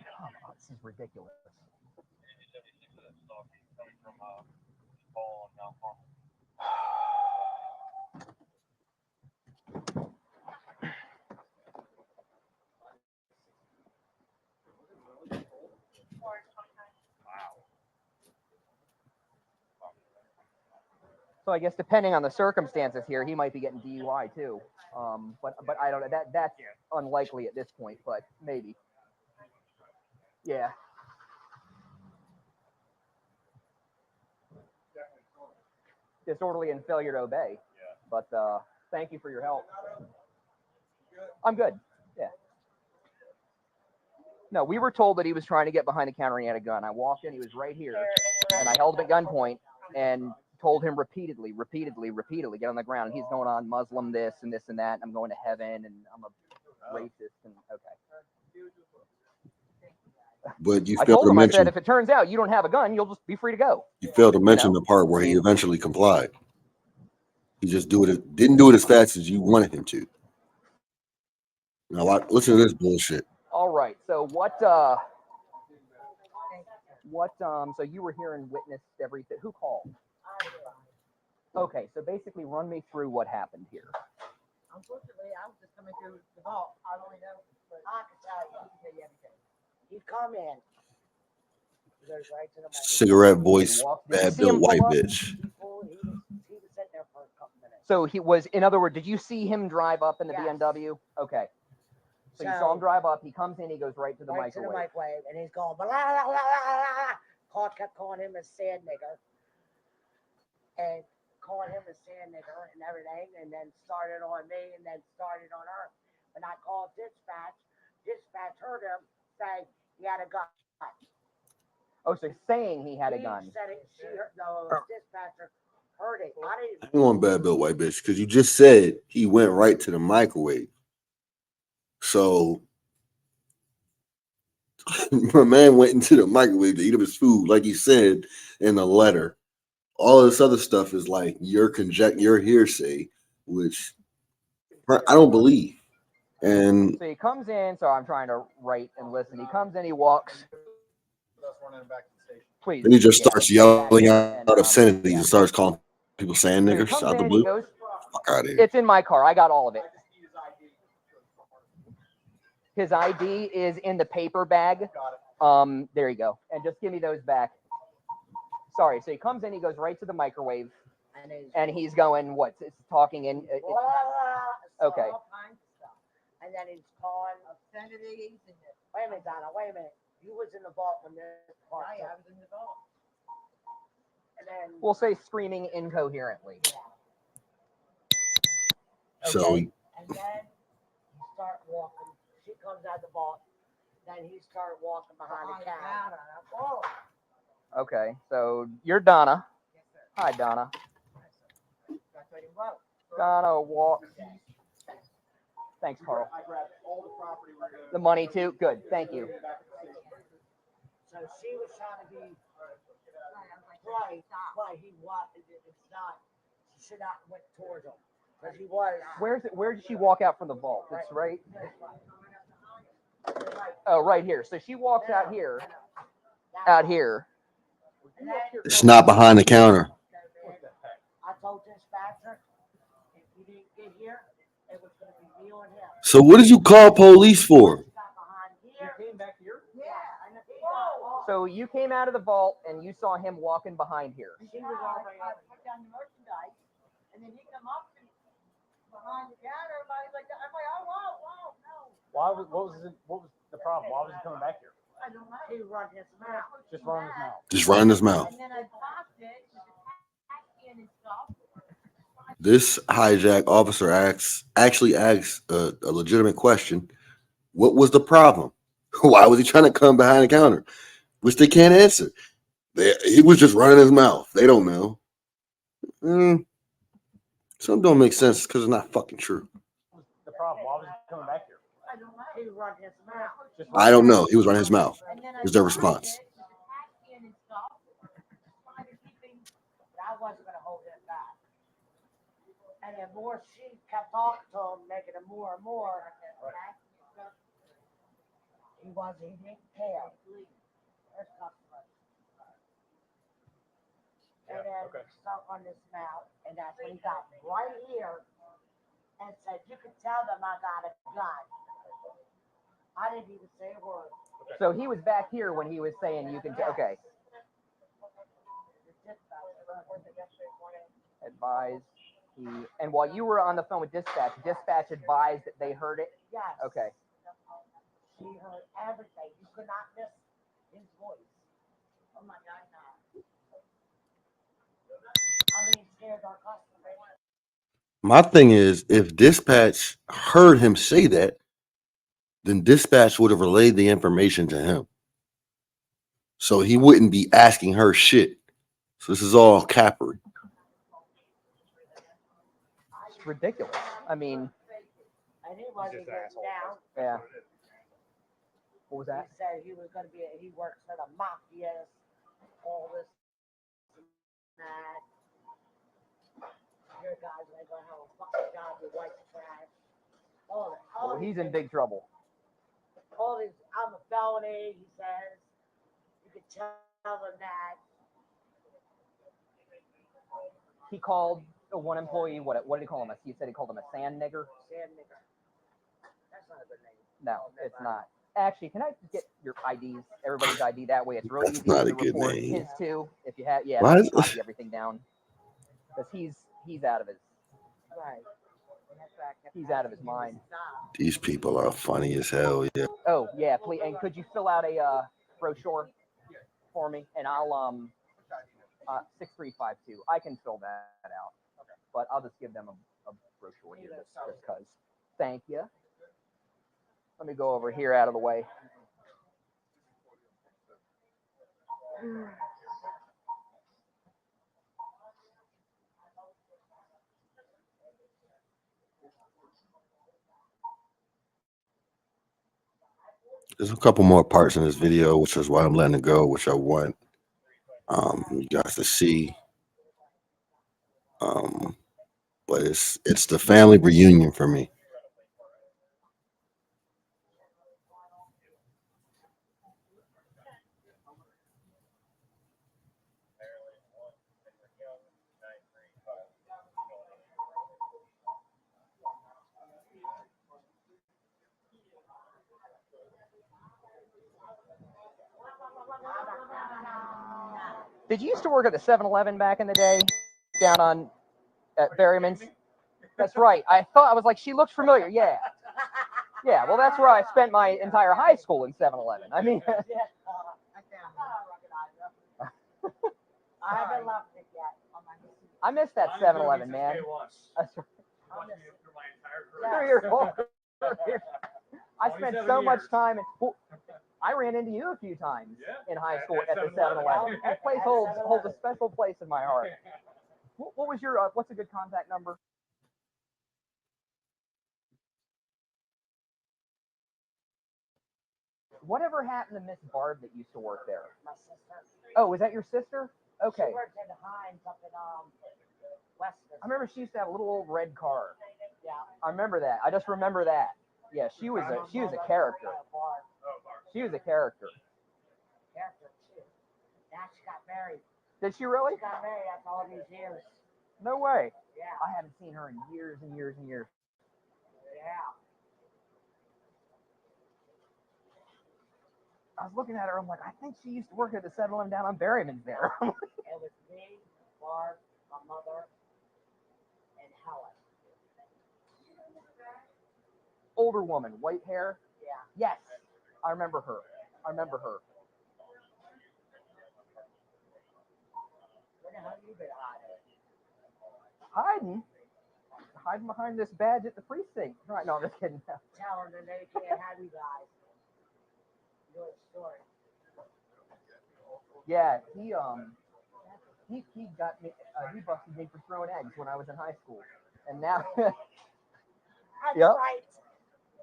Come on, this is ridiculous. So I guess depending on the circumstances here, he might be getting DUI too. But I don't know. That's unlikely at this point, but maybe. Yeah. Disorderly and failure to obey. But thank you for your help. I'm good. Yeah. No, we were told that he was trying to get behind the counter and he had a gun. I walked in, he was right here, and I held him at gunpoint and told him repeatedly, get on the ground. And he's going on Muslim this and this and that, and I'm going to heaven, and I'm a racist, and okay. But you I failed told to him, I said, mention if it turns out you don't have a gun, you'll just be free to go. you failed to mention the part where he eventually complied. He just didn't do it as fast as you wanted him to. Now listen to this bullshit. All right. So so you were here and witnessed everything. Who called? Okay, so basically run me through what happened here. Unfortunately, I was just coming through the vault. I don't really know, but I can tell you. I can tell you everything. He'd come in. He goes right to the mic. Cigarette voice, Did you bad see him built white pull up? bitch. He was sitting there for a couple minutes. So he was, in other words, did you see him drive up in the Yes. BMW? Okay. So you saw him drive up. He comes in. He goes right to the right to the microwave. microwave, and he's going, blah, blah, blah, blah, blah. Claude kept calling him a sand nigger. And calling him a sand nigger and everything, and then started on me, and then started on her. When I called dispatch, dispatch heard him say he had a gun. Oh, so saying he had a He gun. said it, the dispatcher heard it. I didn't. Hang on, bad built white bitch, because you just said he went right to the microwave. So my man went into the microwave to eat up his food, like he said in the letter. All this other stuff is like your hearsay, which I don't believe. And So he comes in. So I'm trying to write and listen. He comes in. He walks. Please. then he just yeah, starts yelling out and, obscenities yeah. and starts calling people sand So he niggers comes out the in. blue. He goes. Fuck out of here. It's in my car. I got all of it. His ID is in the paper bag. There you go. And just give me those back. Sorry. So he comes in. He goes right to the microwave. And he's going, what? It's talking in. Okay. All kinds of stuff. And then he's calling obscenities. Wait a minute, Donna. Wait a minute. You was in the vault when this part. Right, I was in the vault. And then We'll say screaming incoherently. So and then you start walking. She comes out the vault. Then he started walking behind the counter. Okay. So you're Donna. Hi, Donna. Donna walks. Thanks, Carl. The money too? Good. Thank you. So she was trying to be right. He was. It's not. She should not went towards him because he was. Where did she walk out from the vault? It's right. Oh, right here. So she walks out here. Out here. it's not behind the counter. I told dispatcher if he didn't get here, it was going to be me on him. So what did you call police for? Came back here? So you came out of the vault and you saw him walking behind here. She was already put down the merchandise, and then he come up behind the counter. Everybody's like, whoa, no. What was the problem? Why was he coming back here? I don't know. He run his mouth. Just run his mouth. Just running his mouth. And then I blocked it with the taxi and stuff. This hijack officer actually asks a legitimate question. What was the problem? Why was he trying to come behind the counter? Which they can't answer. He was just running his mouth. They don't know. Some don't make sense because it's not fucking true. The problem. Why was he coming back here? I don't know. He run his mouth. I don't know. He was running his mouth. Is their response. I wasn't going to hold him back. And then more, she kept talking to him, making him more and more. He he didn't care. There's customers. And then stuck on his mouth, and that's when he got right here and said, "You can tell them I got a gun." I didn't even say a word. So he was back here when he was saying you can. Okay. Advise he. And while you were on the phone with dispatch advised that they heard it. Yes. Okay. She heard everything. You could not miss his voice. Oh my God, no. I mean, he scared our customers. My thing is, if dispatch heard him say that, then dispatch would have relayed the information to him. So he wouldn't be asking her shit. So this is all cappery. It's ridiculous. I mean, And he wasn't getting down. yeah. What was that? He said he was going to be, he works for the mafia, all this and that. Your guys are going to have a fucking job with white trash. All Well, these he's in things. big trouble. All these, I'm a felony, he says. You can tell them that. He called one employee. What did he call him? He said he called him a sand nigger. Sam nigger. That's not a good name. No, it's not. Actually, can I get your IDs? Everybody's ID that way. It's real That's easy not to a good report name. his too. If you have, yeah, Why I is- copy everything down because he's out of his Right. he's out of his mind. These people are funny as hell. Yeah. Oh yeah, please. And could you fill out a brochure for me? And I'll 6352. I can fill that out, but I'll just give them a brochure here just because. Thank you. Let me go over here out of the way. There's a couple more parts in this video, which is why I'm letting it go, which I want you guys to see. But it's the family reunion for me. Did you used to work at the 7-Eleven back in the day, down on at Berryman's? That's right. I was like, she looks familiar. Yeah. Yeah. Well, that's where I spent my entire high school in 7-Eleven. I mean, I haven't left it yet. I miss that 7-Eleven, man. That's right. Through your career. I spent so much time. Well, I ran into you a few times in high school at the 7-Eleven. That place holds a special place in my heart. What was your what's a good contact number? Whatever happened to Miss Barb that used to work there? My sister. Oh, was that your sister? Okay. She worked in Hines up in Weston. I remember she used to have a little old red car. Yeah. I remember that. I just remember that. Yeah, she was a character. She was a character. Character too. Now she got married. Did she really? She got married after all these years. No way. Yeah. I haven't seen her in years and years and years. Yeah. I was looking at her. I'm like, I think she used to work at the 7-Eleven down on Berryman's there. It was me, Barb, my mother, and Helen. Older woman, white hair. Yeah. Yes, I remember her. Where the hell you been hiding? Hiding behind this badge at the precinct. Right? No, I'm just kidding. Tell them that they can't have you guys. Good story. Yeah, he got me. He busted me for throwing eggs when I was in high school, and now That's Yep. right.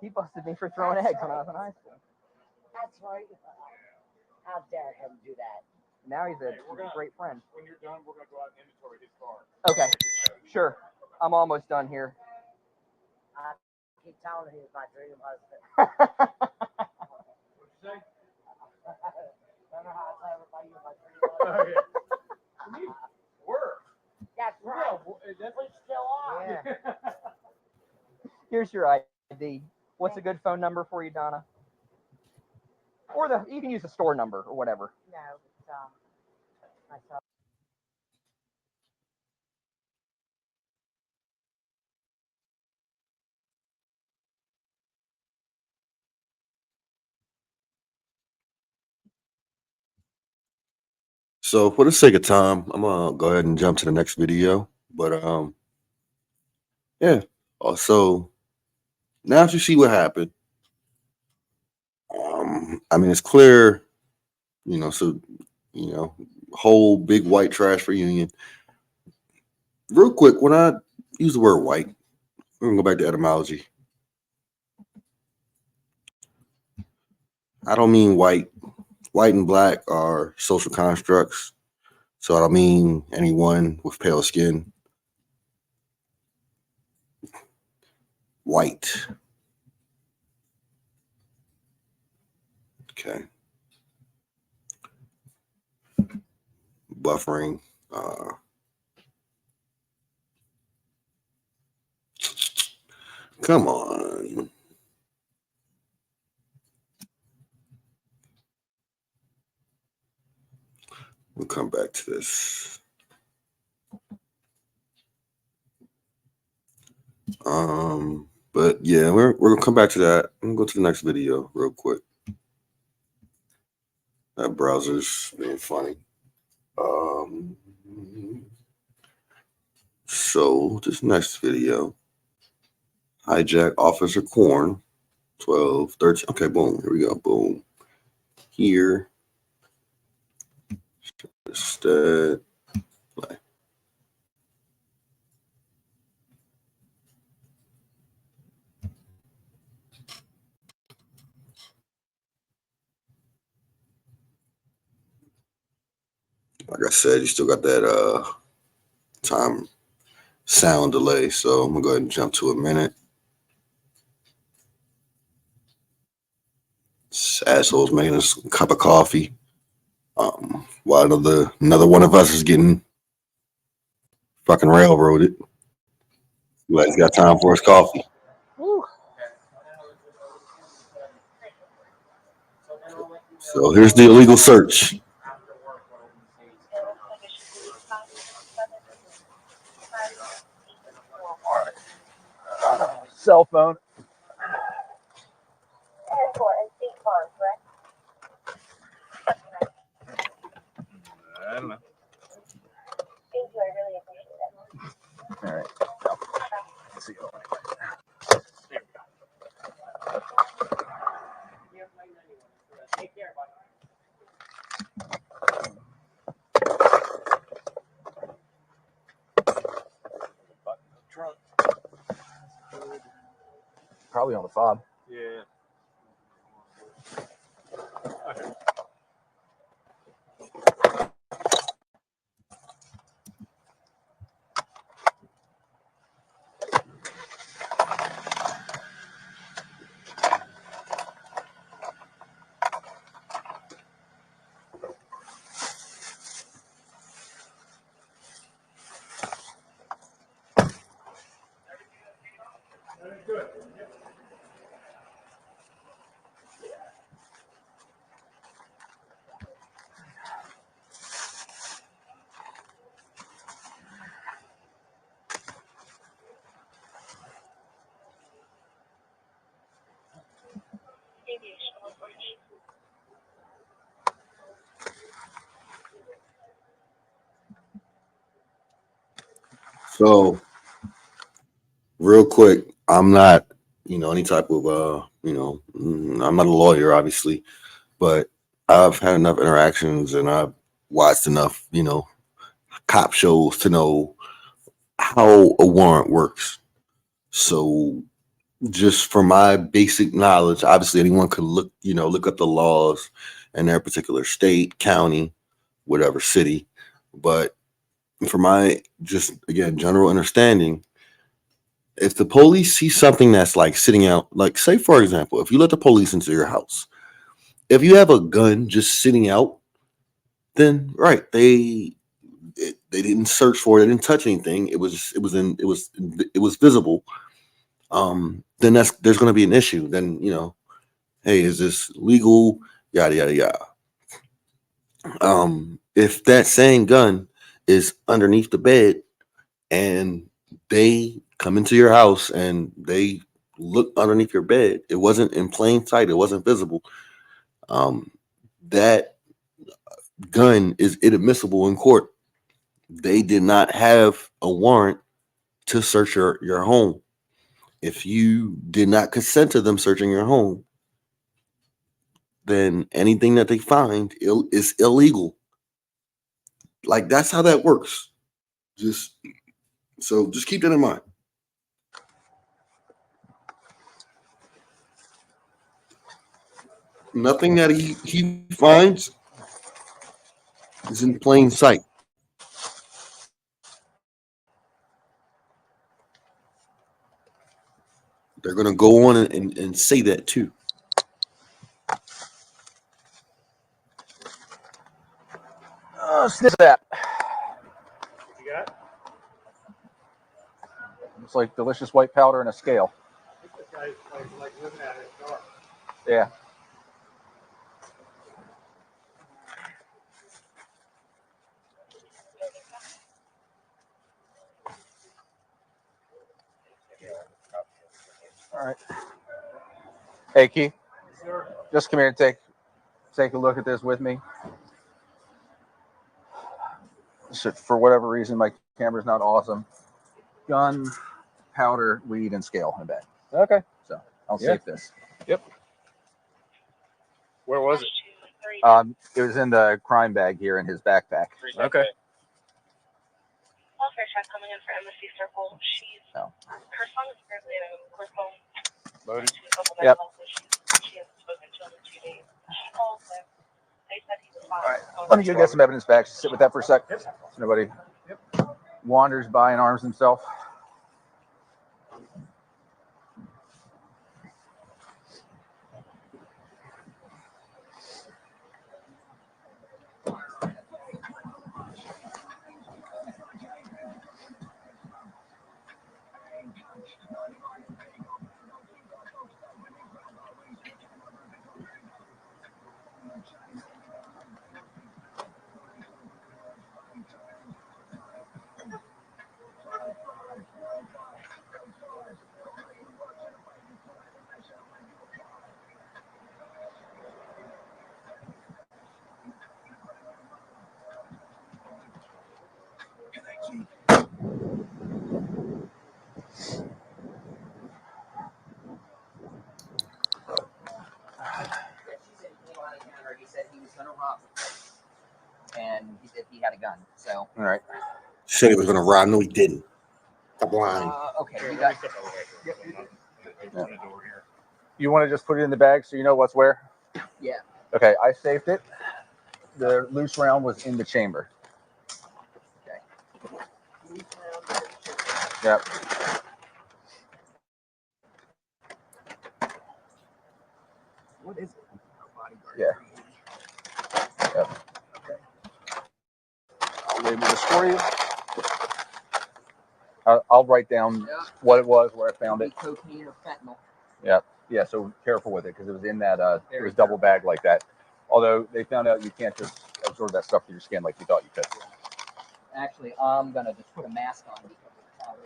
he busted me for throwing eggs when I was in high school. That's right. How dare him do that? Now he's a great friend. When you're done, we're gonna go out and inventory his car. Okay, sure. I'm almost done here. I keep telling him he's my dream husband. Here's your ID. What's a good phone number for you, Donna? Or you can use the store number or whatever. No, it's myself. So for the sake of time, I'm gonna go ahead and jump to the next video. But yeah. So now that you see what happened, I mean it's clear, so whole big white trash reunion. Real quick, when I use the word white, we're gonna go back to etymology. I don't mean white. White and black are social constructs. So I don't mean anyone with pale skin. White. Okay. Buffering. Come on. We'll come back to this. But yeah, we're gonna come back to that. I'm gonna go to the next video real quick. That browser's being funny. So this next video, hijack Officer Corn, 12, 13. Okay, boom. Here we go. Boom. Here. Instead. Play. Like I said, you still got that time sound delay, so I'm gonna go ahead and jump to a minute. This asshole's making us a cup of coffee. While another one of us is getting fucking railroaded. But he's got time for his coffee. Woo. So here's the illegal search. Cell phone. I don't know. Thank you, I really appreciate it. All right. Let's see. Take care, buddy. Trunk. Probably on the fob. Yeah. Okay. So real quick, I'm not, any type of I'm not a lawyer, obviously, but I've had enough interactions and I've watched enough, cop shows to know how a warrant works. So just from my basic knowledge, obviously anyone could look up the laws in their particular state, county, whatever city. But for my just again general understanding, if the police see something that's like sitting out, like say for example, if you let the police into your house, if you have a gun just sitting out, then right, they didn't search for it, they didn't touch anything. It was visible. then there's going to be an issue. Then, hey, is this legal? Yada, yada, yada. If that same gun is underneath the bed and they come into your house and they look underneath your bed, it wasn't in plain sight, it wasn't visible. That gun is inadmissible in court. They did not have a warrant to search your home. If you did not consent to them searching your home, then anything that they find is illegal. Like, that's how that works. Just keep that in mind. Nothing that he finds is in plain sight. They're going to go on and say that too. Sniff that. You got? It's like delicious white powder and a scale. This guy's like living out his dark. Yeah. All right. Hey, Keith, Sir. just come here and take a look at this with me. So for whatever reason, my camera's not awesome. Gun, powder, weed, and scale in the bag. Okay. So I'll Yeah. save this. Where was it? It was in the crime bag here in his backpack. Okay. Welfare check coming in for Embassy Circle. She's No. her son is currently at a group home. Loaded. She has a couple Yep. mental health issues. She hasn't spoken to him in 2 days. She called them. They said he was fine. All right. Let me go get some evidence back. Sit with that for a sec. So nobody wanders by and arms himself. He said he was going to rob the place, and he said he had a gun. So, All right. Said he was going to rob. No, he didn't. Stop lying. okay, you got. You want to just put it in the bag so you know what's where? Yeah. Okay, I saved it. The loose round was in the chamber. Yep. What is it? Yeah. Yep. Okay. I'll label this for you. I'll write down what it was, where I found it. Cocaine or fentanyl. Yep. Yeah, so careful with it because it was in that, it was double bagged like that. Although they found out you can't just absorb that stuff through your skin like you thought you could. Actually, I'm gonna just put a mask on because of the powder.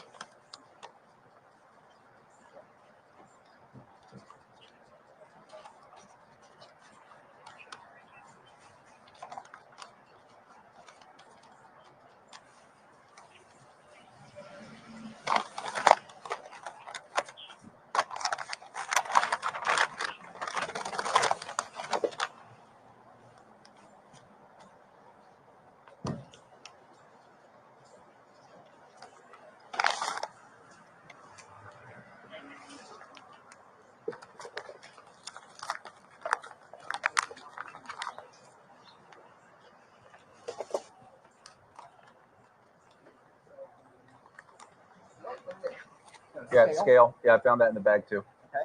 Yeah, scale. Yeah, I found that in the bag too. Okay.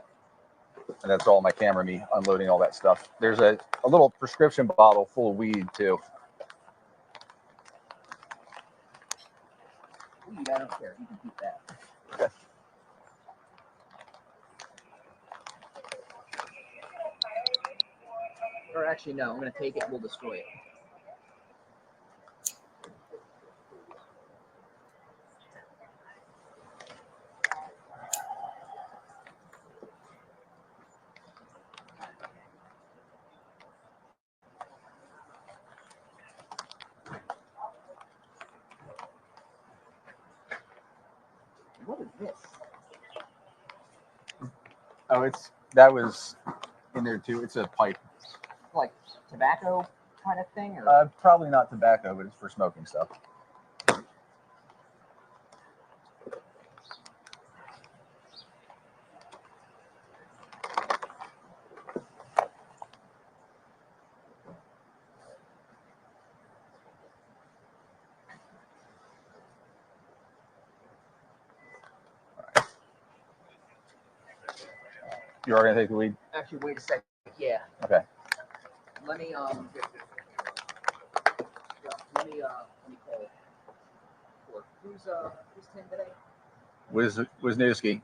And that's all my camera, me unloading all that stuff. There's a little prescription bottle full of weed too. Weed, I don't care. You can keep that. Okay. Or actually, no, I'm going to take it and we'll destroy it. What is this? Oh, that was in there too. It's a pipe. Like tobacco kind of thing? Or? Probably not tobacco, but it's for smoking stuff. You are gonna take the lead? Actually, wait a second. Yeah. Okay. Let me call clerk. Who's 10 today? Wisniewski.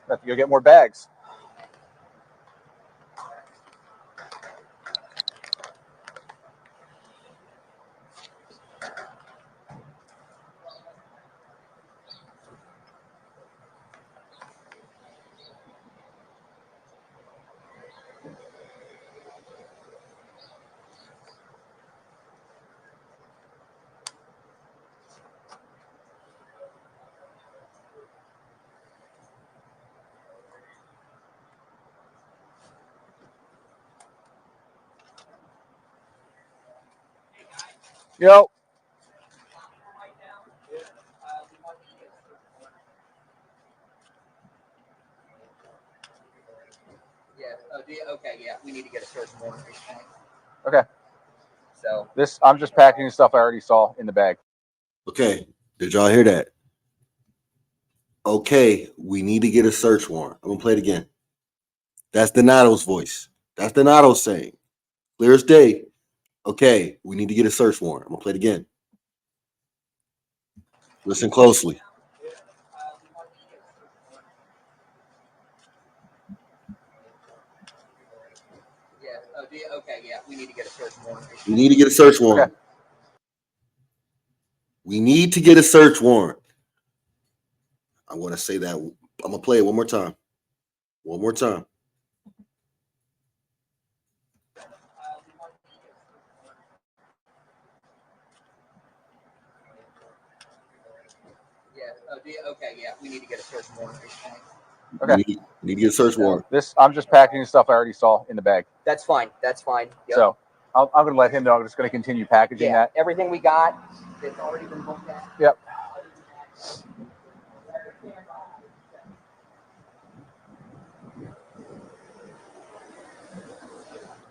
Have to go get more bags. Yo. Yeah. Oh, okay. Yeah. We need to get a search warrant. Okay. So I'm just packing the stuff I already saw in the bag. Okay, did y'all hear that? Okay, we need to get a search warrant. I'm gonna play it again. That's Donato's voice. That's Donato saying, clear as day. Okay, we need to get a search warrant. I'm gonna play it again. Listen closely. yeah. Oh, okay. Yeah. We need to get a search warrant. We need to get a search warrant. Okay. We need to get a search warrant. I want to say that. I'm gonna play it one more time. One more time. Yeah. Oh, okay. Yeah. We need to get a search warrant. Okay. We need to get a search warrant. I'm just packing the stuff I already saw in the bag. That's fine. That's fine. Yep. So I'm going to let him know. I'm just going to continue packaging that. Everything we got, it's already been looked at. Yep.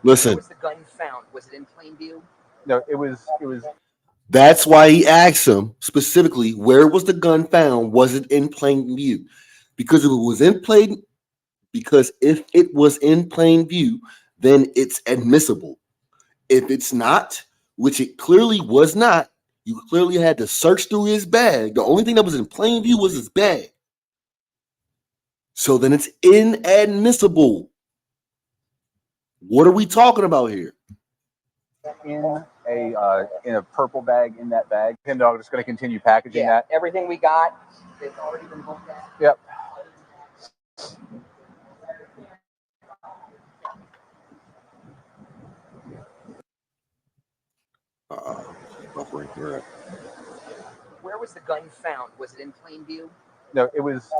Listen. Where was the gun found? Was it in plain view? No, it was. That's why he asked him specifically, where was the gun found? Was it in plain view? Because if it was in plain view, then it's admissible. If it's not, which it clearly was not, you clearly had to search through his bag. The only thing that was in plain view was his bag. So then it's inadmissible. What are we talking about here? In a purple bag in that bag. Him dog just going to continue packaging that. Everything we got, it's already been looked at. Yep. Buffering. Right. Where was the gun found? Was it in plain view? No, it was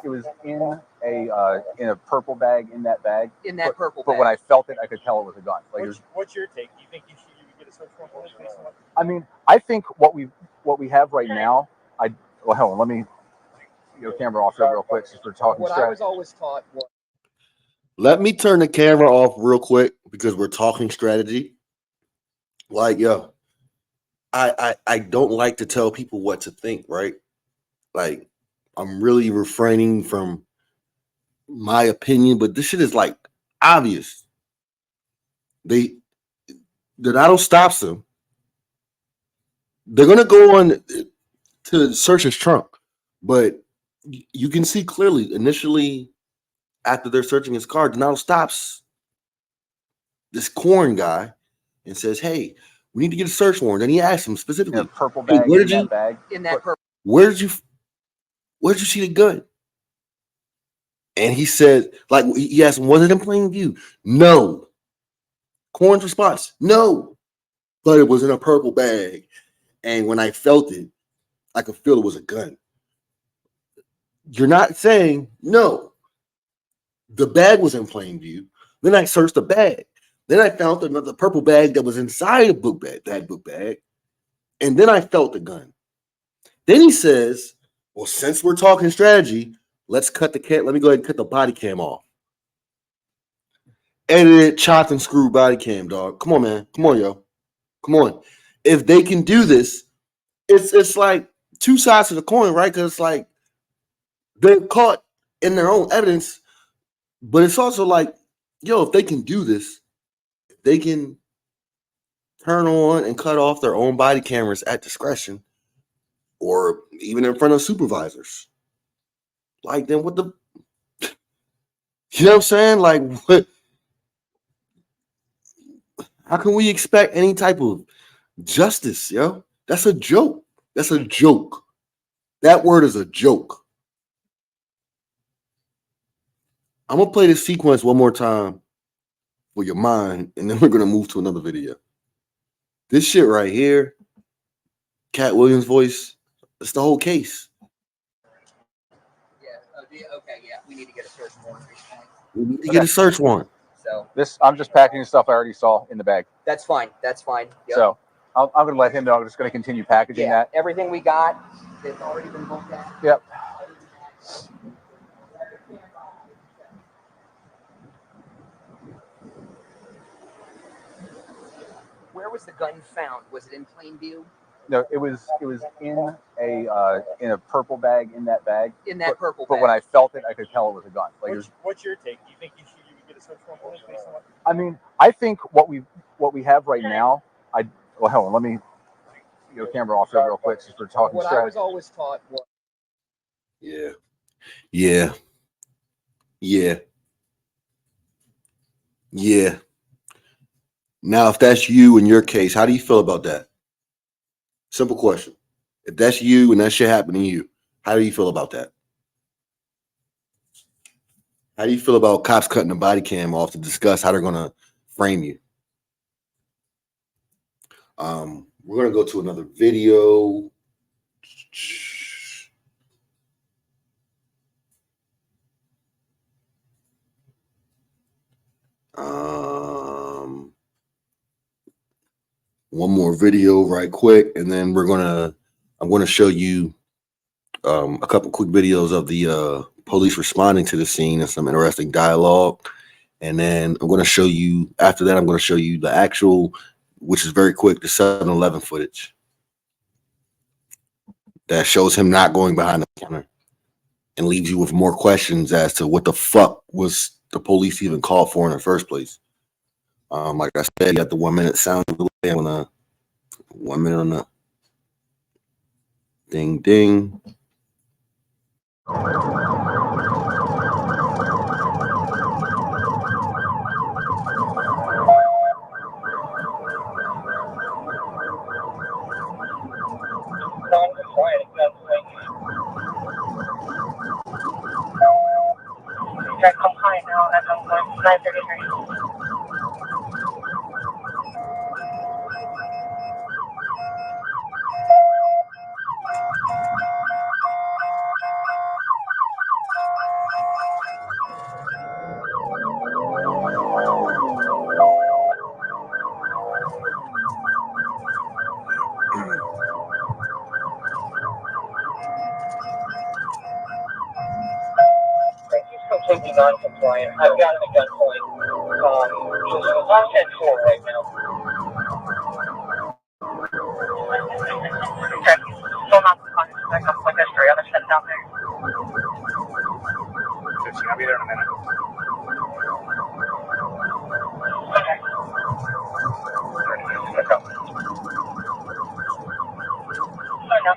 in a purple bag in that bag. In that purple But bag. when I felt it, I could tell it was a gun. Like it was, What's your take? Do you think you should get a search warrant for this based on what? I mean, I think what we have right now. Well, hold on. Let me camera off real quick since we're talking. What I was always taught was. Let me turn the camera off real quick because we're talking strategy. Like, yo, I don't like to tell people what to think, right? Like, I'm really refraining from my opinion, but this shit is like obvious. Donato stops them. They're gonna go on to search his trunk, but you can see clearly initially after they're searching his car, Donato stops this corn guy and says, "Hey, we need to get a search warrant." And he asks him specifically, in a purple bag "Hey, where did in you that bag. In that purple. where did you see the gun?" And he said, like he asked him, "Was it in plain view?" No. Corn's response, "No, but it was in a purple bag. And when I felt it, I could feel it was a gun." You're not saying no. The bag was in plain view. Then I searched the bag. Then I found another purple bag that was inside a book bag. And then I felt the gun. Then he says, "Well, since we're talking strategy, let's cut the cam. Let me go ahead and cut the body cam off." Edited, chopped, and screwed body cam, dog. Come on, man. Come on, yo. Come on. If they can do this, it's like two sides of the coin, right? Because it's like they're caught in their own evidence, but it's also like, yo, if they can do this, they can turn on and cut off their own body cameras at discretion, or even in front of supervisors. Like, then what the, you know what I'm saying? Like, what? How can we expect any type of justice, yo? That's a joke. That's a joke. That word is a joke. I'm gonna play this sequence one more time for your mind, and then we're gonna move to another video. This shit right here, Cat Williams' voice, it's the whole case. Yeah. Okay. Yeah. We need to get a search warrant. We need to get a search warrant. So I'm just packing stuff I already saw in the bag. that's fine. That's fine. Yep. So I'm going to let him know. I'm just going to continue packaging that. Everything we got, it's already been looked at. Yep. Where was the gun found? Was it in plain view? No, it was in a purple bag in that bag. In that purple But bag. when I felt it, I could tell it was a gun. Like it was, What's your take? Do you think you should get a search warrant for this based on what? I mean, I think what we have right now. Well, hold on. Let me camera off real quick since we're talking What I strategy. was always taught was. Yeah. Now, if that's you in your case, how do you feel about that? Simple question. If that's you and that shit happened to you, how do you feel about that? How do you feel about cops cutting the body cam off to discuss how they're gonna frame you? We're gonna go to another video. One more video right quick, and then I'm gonna show you a couple quick videos of the police responding to the scene and some interesting dialogue. And then I'm gonna show you, after that, I'm gonna show you the actual, which is very quick, the 7-Eleven footage that shows him not going behind the counter and leaves you with more questions as to what the fuck was the police even called for in the first place. Like I said, you got the 1 minute sound delay on a 1 minute on the ding ding. Non-compliant, exactly. You're compliant now at 9:33. non-compliant. I've got him at gunpoint. I'm 10-4 right now. Okay. Still non-compliant. Back up like history. Other steps down there. 15, I'll be there in a minute. Okay. Back up. I know.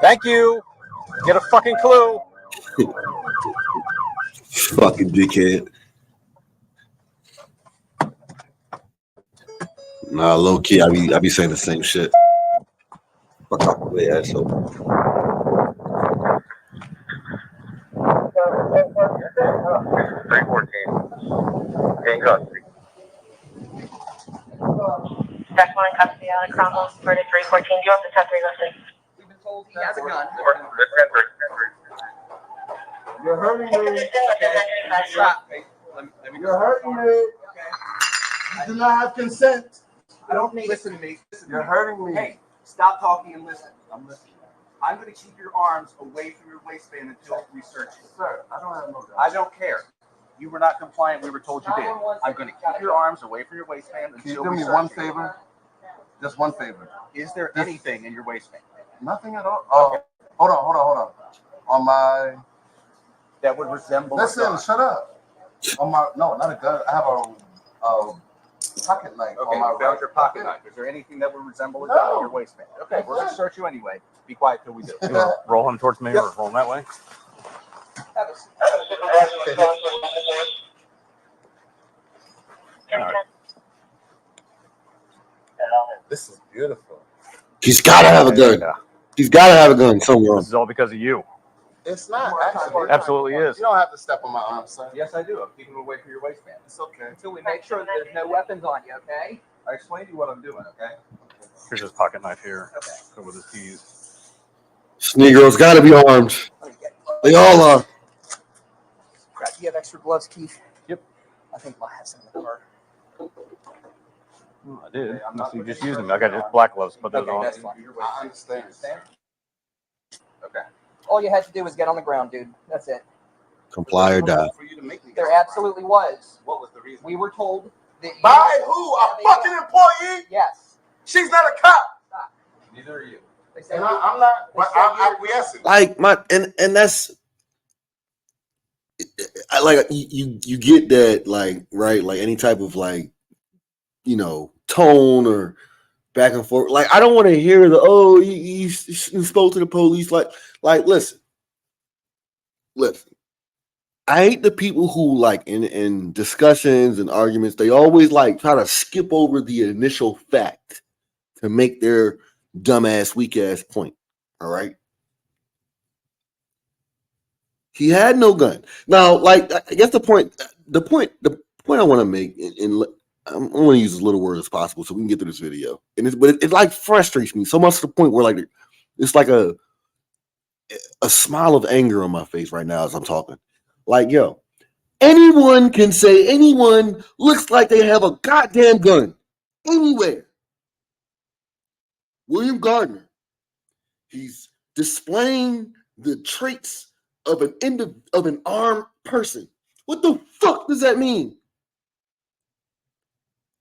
Thank you. Get a fucking clue. Fucking dickhead. Nah, low key, I be saying the same shit. Fuck out my way, asshole. 314. Gang custody. That's one in custody out of Crondall Lane for the 314. Do you want the 10-3 listed? We've been told he has a gun. You're hurting me. Stop. You're hurting me. You do not have consent. I don't need. Listen to me. You're hurting me. Hey, stop talking and listen. I'm listening. I'm going to keep your arms away from your waistband until we search you. Sir, I don't have no gun. I don't care. You were not compliant. We were told you did. I'm going to keep your arms away from your waistband Can you until do we me search one you. favor? Just one favor. Is there anything in your waistband Nothing at all. Oh, hold on. On my. that would resemble a Listen, gun? shut up. On my. No, not a gun. I have a pocket knife Okay, on my you found your pocket knife. Is there anything that would resemble a gun No. in your waistband? Okay, we're going to search you anyway. Be quiet till we do. You wanna roll him towards me or roll him that way? Have a seat. This is beautiful. He's gotta have a gun. Yeah. He's gotta have a gun somewhere. This is all because of you. It's not actually. Absolutely is. You don't have to step on my arm, sir. Yes, I do. I'm keeping them away from your waistband. It's okay. Until we make sure that there's no weapons on you, okay? I explained to you what I'm doing, okay? Here's his pocket knife here. Okay. Go with his keys. This Negro's gotta be armed. Let me get They all are. crap. Do you have extra gloves, Keith? Yep. I think I have some in the car. Oh, I did. Unless you just used them. I got just black gloves. Put those Okay, on. that's fine. I understand. Okay. All you had to do was get on the ground, dude. That's it. Comply or die. For you to make me. There absolutely was. What was the reason? We were told that you... By who? A fucking employee? Yes. She's not a cop. Neither are you. They said And I'm not. But I'm acquiescing. Like and that's I like you get that, like, right, like any type of, like, you know, tone or back and forth. Like, I don't want to hear the he spoke to the police. Like listen. I hate the people who, like, in discussions and arguments, they always like try to skip over the initial fact to make their dumbass, weak ass point. All right. He had no gun. Now, like, I guess the point I want to make, and I'm going to use as little words as possible so we can get through this video. And it like frustrates me so much to the point where, like, it's like a smile of anger on my face right now as I'm talking. Like, yo, anyone can say anyone looks like they have a goddamn gun anywhere. William Gardner, he's displaying the traits of an armed person. What the fuck does that mean?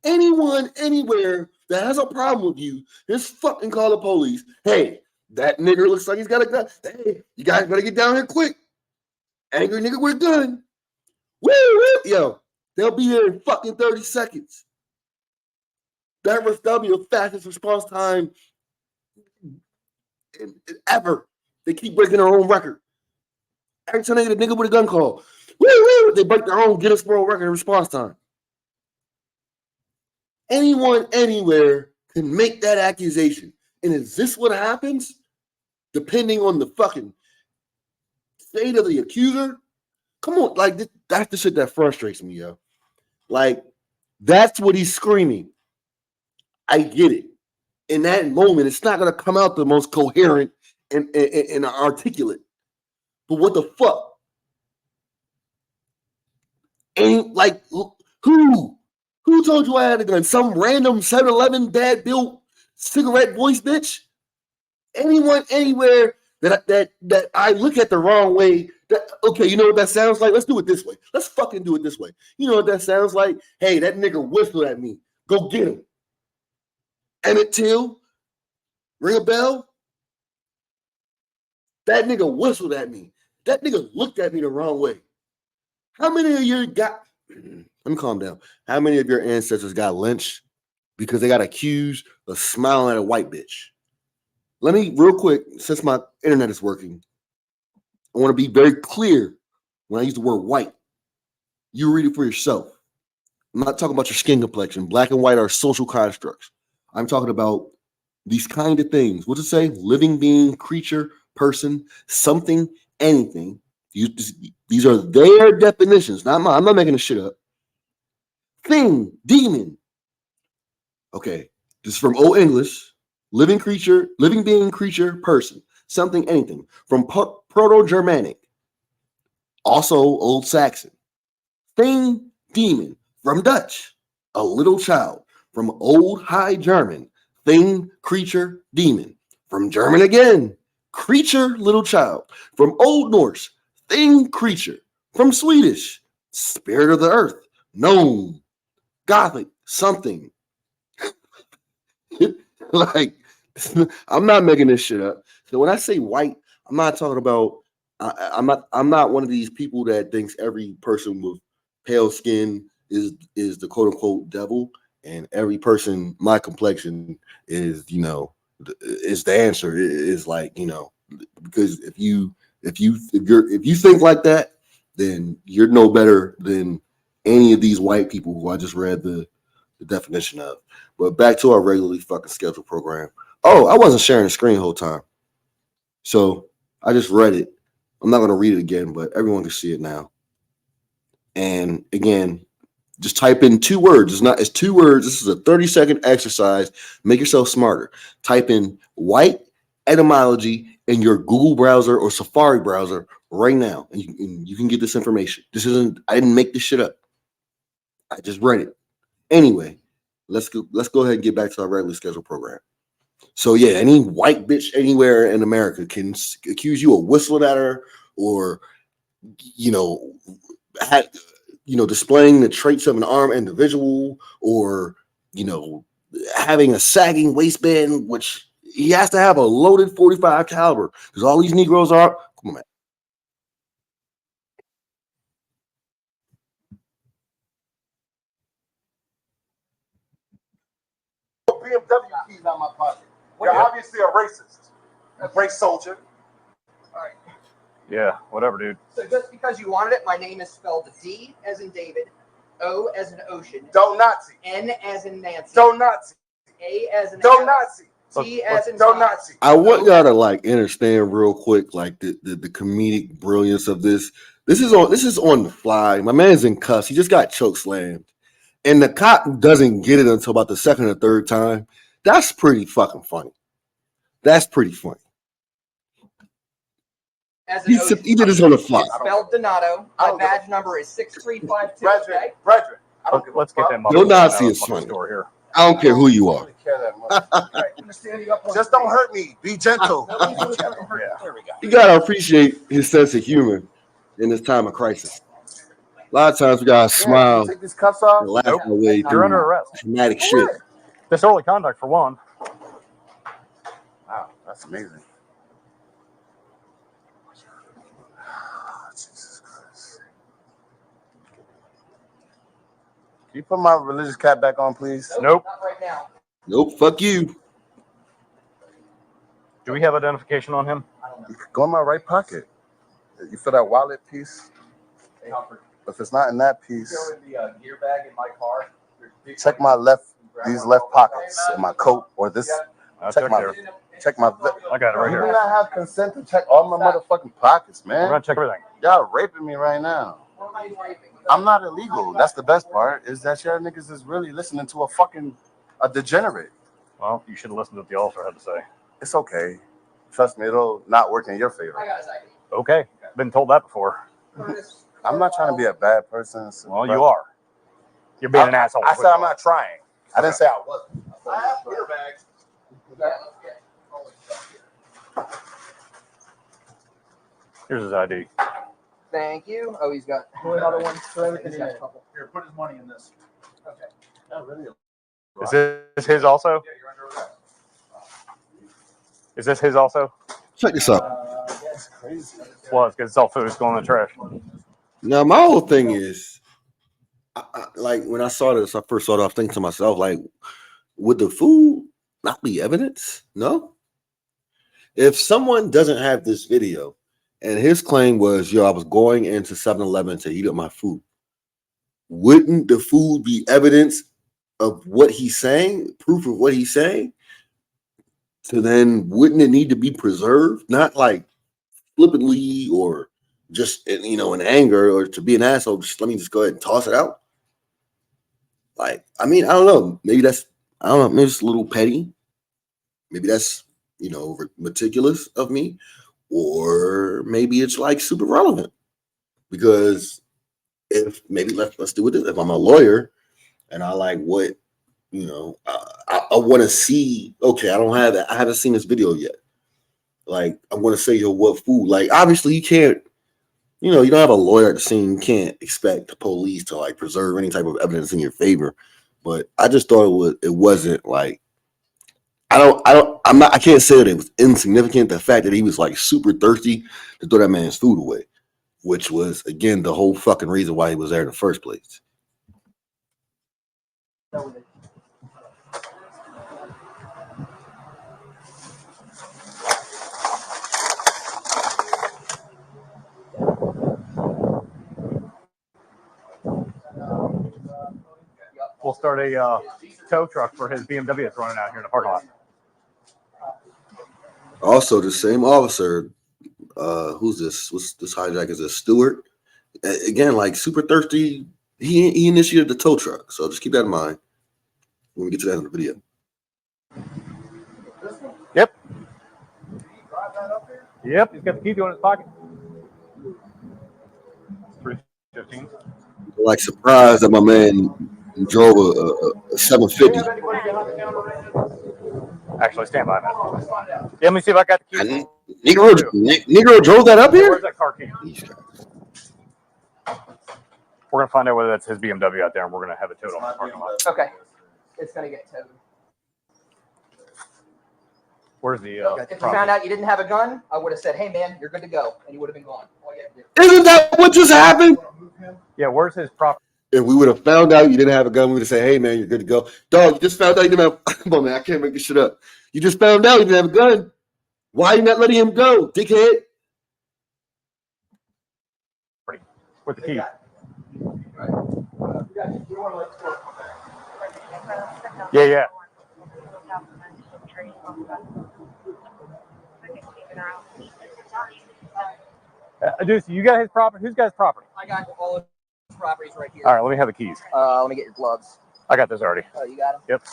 Anyone, anywhere that has a problem with you, just fucking call the police. Hey, that nigger looks like he's got a gun. Hey, you guys better get down here quick. Angry nigga with a gun. Woo, woo. Yo, they'll be there in fucking 30 seconds. That'll be the fastest response time ever. They keep breaking their own record. Every time they get a nigga with a gun call, woo, woo, they break their own Guinness World Record response time. Anyone, anywhere can make that accusation. And is this what happens? Depending on the fucking state of the accuser, Come on, like that's the shit that frustrates me, yo. Like that's what he's screaming. I get it. In that moment, it's not gonna come out the most coherent and articulate. But what the fuck? Ain't like who told you I had a gun? Some random 7-Eleven bad built cigarette voice bitch? Anyone anywhere that I look at the wrong way. That, okay, you know what that sounds like? Let's do it this way. Let's fucking do it this way. You know what that sounds like? Hey, that nigga whistled at me. Go get him. Emmett Till, ring a bell? That nigga whistled at me. That nigga looked at me the wrong way. How many of you got, let me calm down. How many of your ancestors got lynched because they got accused of smiling at a white bitch? Let me, real quick, since my internet is working, I want to be very clear when I use the word white. You read it for yourself. I'm not talking about your skin complexion. Black and white are social constructs. I'm talking about these kind of things. What's it say? Living being, creature, person, something, anything. These are their definitions, not mine. I'm not making this shit up. Thing, demon. Okay, this is from Old English. Living creature, living being, creature, person, something, anything. From Proto-Germanic, also Old Saxon. Thing, demon. From Dutch, a little child. From Old High German, thing, creature, demon. From German again, creature, little child. From Old Norse, thing, creature. From Swedish, spirit of the earth, gnome. Gothic, something. Like, I'm not making this shit up. So when I say white, I'm not talking about. I'm not one of these people that thinks every person with pale skin is the quote unquote devil, and every person my complexion is is the answer. Is like because if you think like that, then you're no better than any of these white people who I just read the definition of. But back to our regularly fucking scheduled program. Oh, I wasn't sharing the screen the whole time. So I just read it. I'm not going to read it again, but everyone can see it now. And again, just type in 2 words. It's 2 words. This is a 30-second exercise. Make yourself smarter. Type in white etymology in your Google browser or Safari browser right now. And you can get this information. I didn't make this shit up. I just read it. Anyway, let's go ahead and get back to our regularly scheduled program. So yeah, any white bitch anywhere in America can accuse you of whistling at her or displaying the traits of an armed individual or having a sagging waistband, which he has to have a loaded 45 caliber because all these Negroes are. Come on, man. BMW keys out my pocket. You're obviously a racist. A race soldier. All right. Yeah, whatever, dude. So just because you wanted it, my name is spelled D as in David, O as in ocean, Don't Nazi. N as in Nancy, Don't Nazi. A as in Don't Nazi. T as in Don't Tom. Nazi. I want y'all to understand real quick, like the comedic brilliance of this. This is on the fly. My man's in cuffs. He just got choke slammed. And the cop doesn't get it until about the 2nd or 3rd time. That's pretty fucking funny. That's pretty funny. As in ocean. He did this on the fly. It's spelled Donato. My badge number is 6352. Okay? Brethren. Let's get that No Nazi is funny. store here. I don't care who you are. Just don't hurt me. Be gentle. Yeah. There we go. You gotta appreciate his sense of humor in this time of crisis. A lot of times we gotta smile Take these cuffs off. and laugh our way You're through under arrest. traumatic shit. Disorderly conduct for one. Wow, that's amazing. Jesus Christ. Can you put my religious cap back on, please? Nope. Not right now. Nope, fuck you. Do we have identification on him? Go in my right pocket. You feel that wallet piece? If it's not in that piece, the gear bag in my car. check my these left pockets in my coat or this. Check my. I got it right You here. do not have consent to check all my motherfucking pockets, We're man. gonna check everything. Y'all raping me right now. I'm not illegal. That's the best part, is that y'all niggas is really listening to a degenerate. Well, you should listen to what the officer had to say. It's okay. Trust me, it'll not work in your favor. Okay, been told that before. I'm not trying to be a bad person. Well, you are. You're being an asshole. I said I'm not trying. I didn't say I wasn't. I have beer bags. Here's his ID. Thank you. Oh, he's got another one. He's got a couple. Here, put his money in this. Okay. Not really. Is this his also? Is this his also? Check this out. That's crazy. Well, it's because it's all food. It's going in the trash. Now, my whole thing is, like, when I saw this, I first saw it, I was thinking to myself, like, would the food not be evidence? No. If someone doesn't have this video, and his claim was, yo, I was going into 7-Eleven to heat up my food, wouldn't the food be evidence of what he's saying, proof of what he's saying? So then wouldn't it need to be preserved? Not like flippantly or just, you know, in anger or to be an asshole, just let me just go ahead and toss it out. Like, I mean, I don't know. Maybe that's, I don't know, maybe it's a little petty. Maybe that's, you know, meticulous of me. Or maybe it's like super relevant. Because if maybe let's do it this. If I'm a lawyer and I like what, you know, I want to see, okay, I haven't seen this video yet. Like, I want to say, yo, what food? Like, obviously you can't, you know, you don't have a lawyer at the scene. You can't expect the police to like preserve any type of evidence in your favor. But I just thought it wasn't like, I can't say that it was insignificant. The fact that he was like super thirsty to throw that man's food away, which was, again, the whole fucking reason why he was there in the first place. We'll start a tow truck for his BMW that's running out here in the parking lot. Also, the same officer, who's this? What's this hijack? Is a Stewart? Again, like super thirsty. He initiated the tow truck, so just keep that in mind when we get to that in the video. Yep. Yep. He's got the key to it in his pocket. 315. Like surprised that my man drove a 750. Actually, stand by, man. Yeah, let me see if I got the key. Negro drove that up here? Where's that car key? We're going to find out whether that's his BMW out there, and we're going to have it towed on the parking lot. Okay. It's going to get towed. Where's the If you found out you didn't have a gun, I would have said, hey, man, you're good to go. And you would have been gone. Isn't that what just happened? Yeah, where's his property? If we would have found out you didn't have a gun, we would have said, hey, man, you're good to go. Dog, you just found out you didn't have... Come on, man, I can't make this shit up. You just found out you didn't have a gun. Why are you not letting him go, dickhead? With the key. Yeah. Dude, so you got his property? Who's got his property? I got all of his properties right here. All right, let me have the keys. Let me get your gloves. I got this already. Oh, you got them? Yep.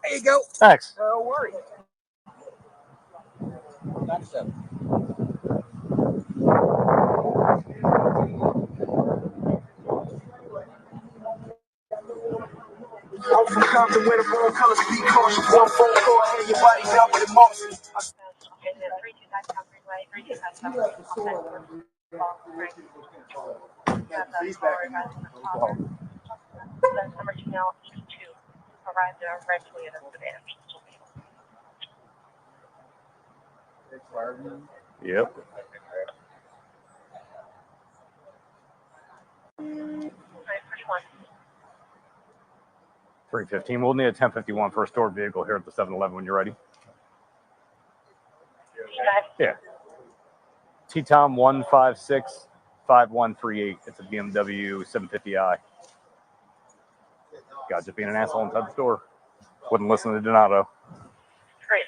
There you go. Thanks. No worries. 97. I'm from Compton where the wrong colors be cautious. One phone call and your body down with emotion. Number 2 now, 82. Arrived there eventually at a sedan. Yep. Alright, which one? 315. We'll need a 1051 for a stored vehicle here at the 7-Eleven when you're ready. Yeah. T-Tom 1565138. It's a BMW 750i. God, just being an asshole inside the store. Wouldn't listen to Donato. Great.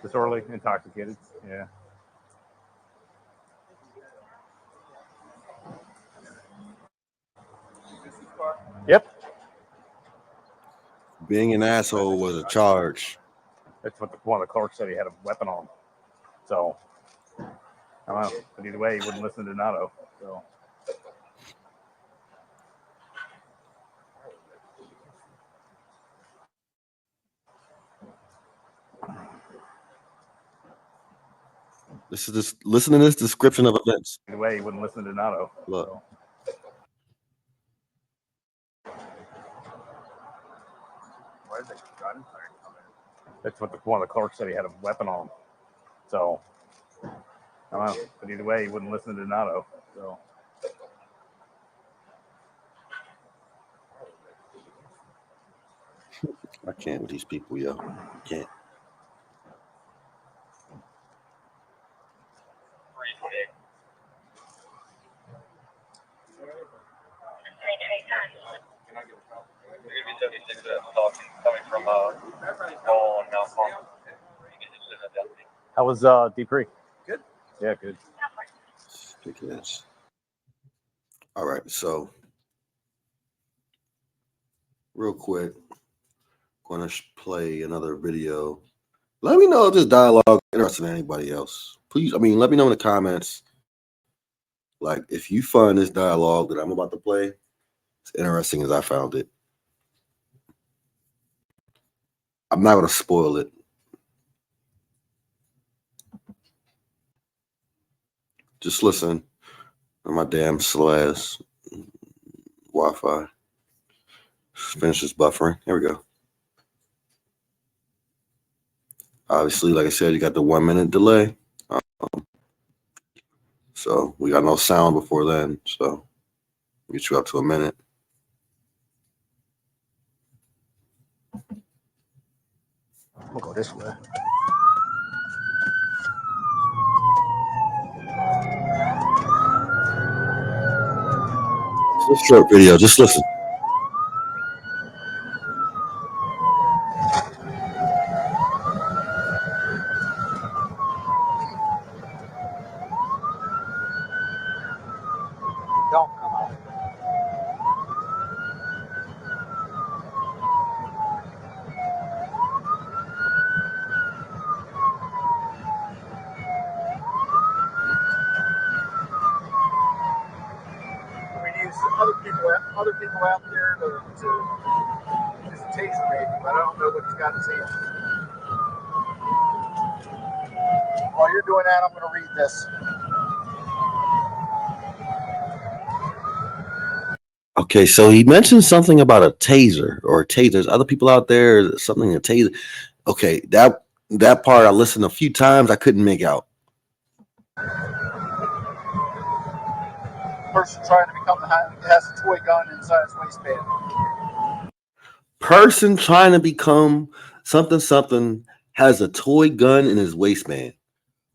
Disorderly, intoxicated. Yeah. Yep. Being an asshole was a charge. That's what one of the clerks said. He had a weapon on him. So, I don't know. But either way, he wouldn't listen to Donato. So. Listen to this description of events. Either way, he wouldn't listen to Donato. Look. So. Why is it gun? That's what one of the clerks said. He had a weapon on him. So, I don't know. But either way, he wouldn't listen to Donato. So. I can't with these people, yo. I can't. How was Deep Creek? Good. Yeah, good. Ridiculous. All right, so real quick, going to play another video. Let me know if this dialogue interested anybody else. Please, let me know in the comments. Like, if you find this dialogue that I'm about to play as interesting as I found it. I'm not going to spoil it. Just listen on my damn slow ass Wi-Fi. Finish this buffering. Here we go. Obviously, like I said, you got the 1 minute delay. So we got no sound before then. So get you up to a minute. We'll go this way. It's a short video. Just listen. Don't come out. We use other people out there to use a taser maybe, but I don't know what he's got in his hand. While you're doing that, I'm going to read this. Okay, so he mentioned something about a taser or tasers. Other people out there, something a taser. Okay, that part I listened a few times. I couldn't make out. Person trying to become the has a toy gun inside his waistband. Person trying to become something has a toy gun in his waistband.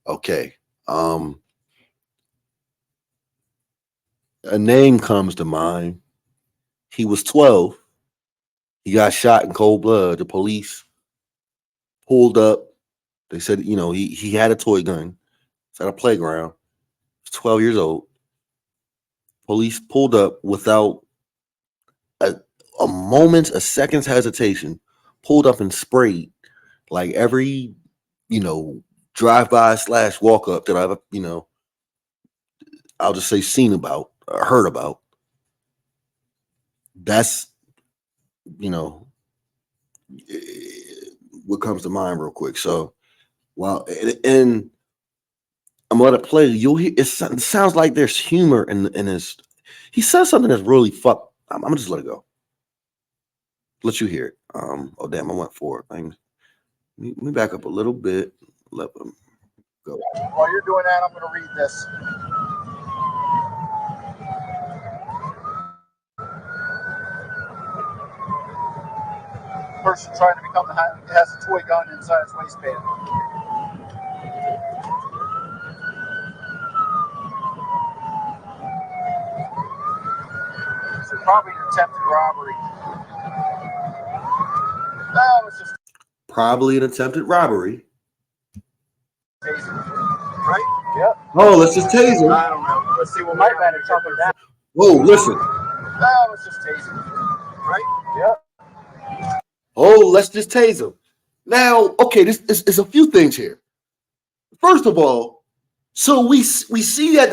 Okay. A name comes to mind. He was 12. He got shot in cold blood. The police pulled up. They said, he had a toy gun. It's at a playground. He's 12 years old. Police pulled up without a moment, a second's hesitation, pulled up and sprayed like every, drive-by / walk up that I've, I'll just say seen about or heard about. That's, what comes to mind real quick. So, and I'm gonna let it play. You'll hear it sounds like there's humor in his. He says something that's really fuck. I'm gonna just let it go. Let you hear it. Oh damn, I went for it. Let me back up a little bit. Let them go. While you're doing that, I'm going to read this. Person trying to become has a toy gun inside his waistband. So probably an attempted robbery. No, it's just Probably an attempted robbery. Yep. Oh, let's just tase him. I don't know. Let's see what might better talk him down. Whoa, listen. Oh, let's just tase him. Right? Yep. Oh, let's just tase him. Now, okay, this is a few things here. First of all, so we see that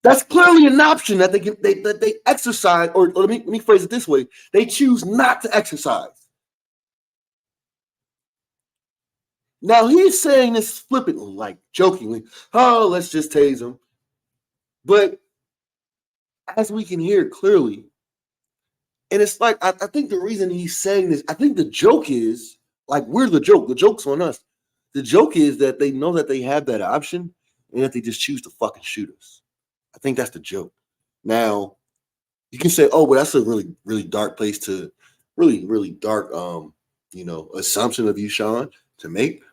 that's clearly an option that they exercise, or let me phrase it this way: they choose not to exercise. Now he's saying this flippantly, like jokingly, "Oh, let's just tase him," but as we can hear clearly, and it's like I think the reason he's saying this, I think the joke is like we're the joke. The joke's on us. The joke is that they know that they have that option, and that they just choose to fucking shoot us. I think that's the joke. Now, you can say, "Oh, but that's a really, really dark place to, really, really dark, assumption of you, Sean, to make."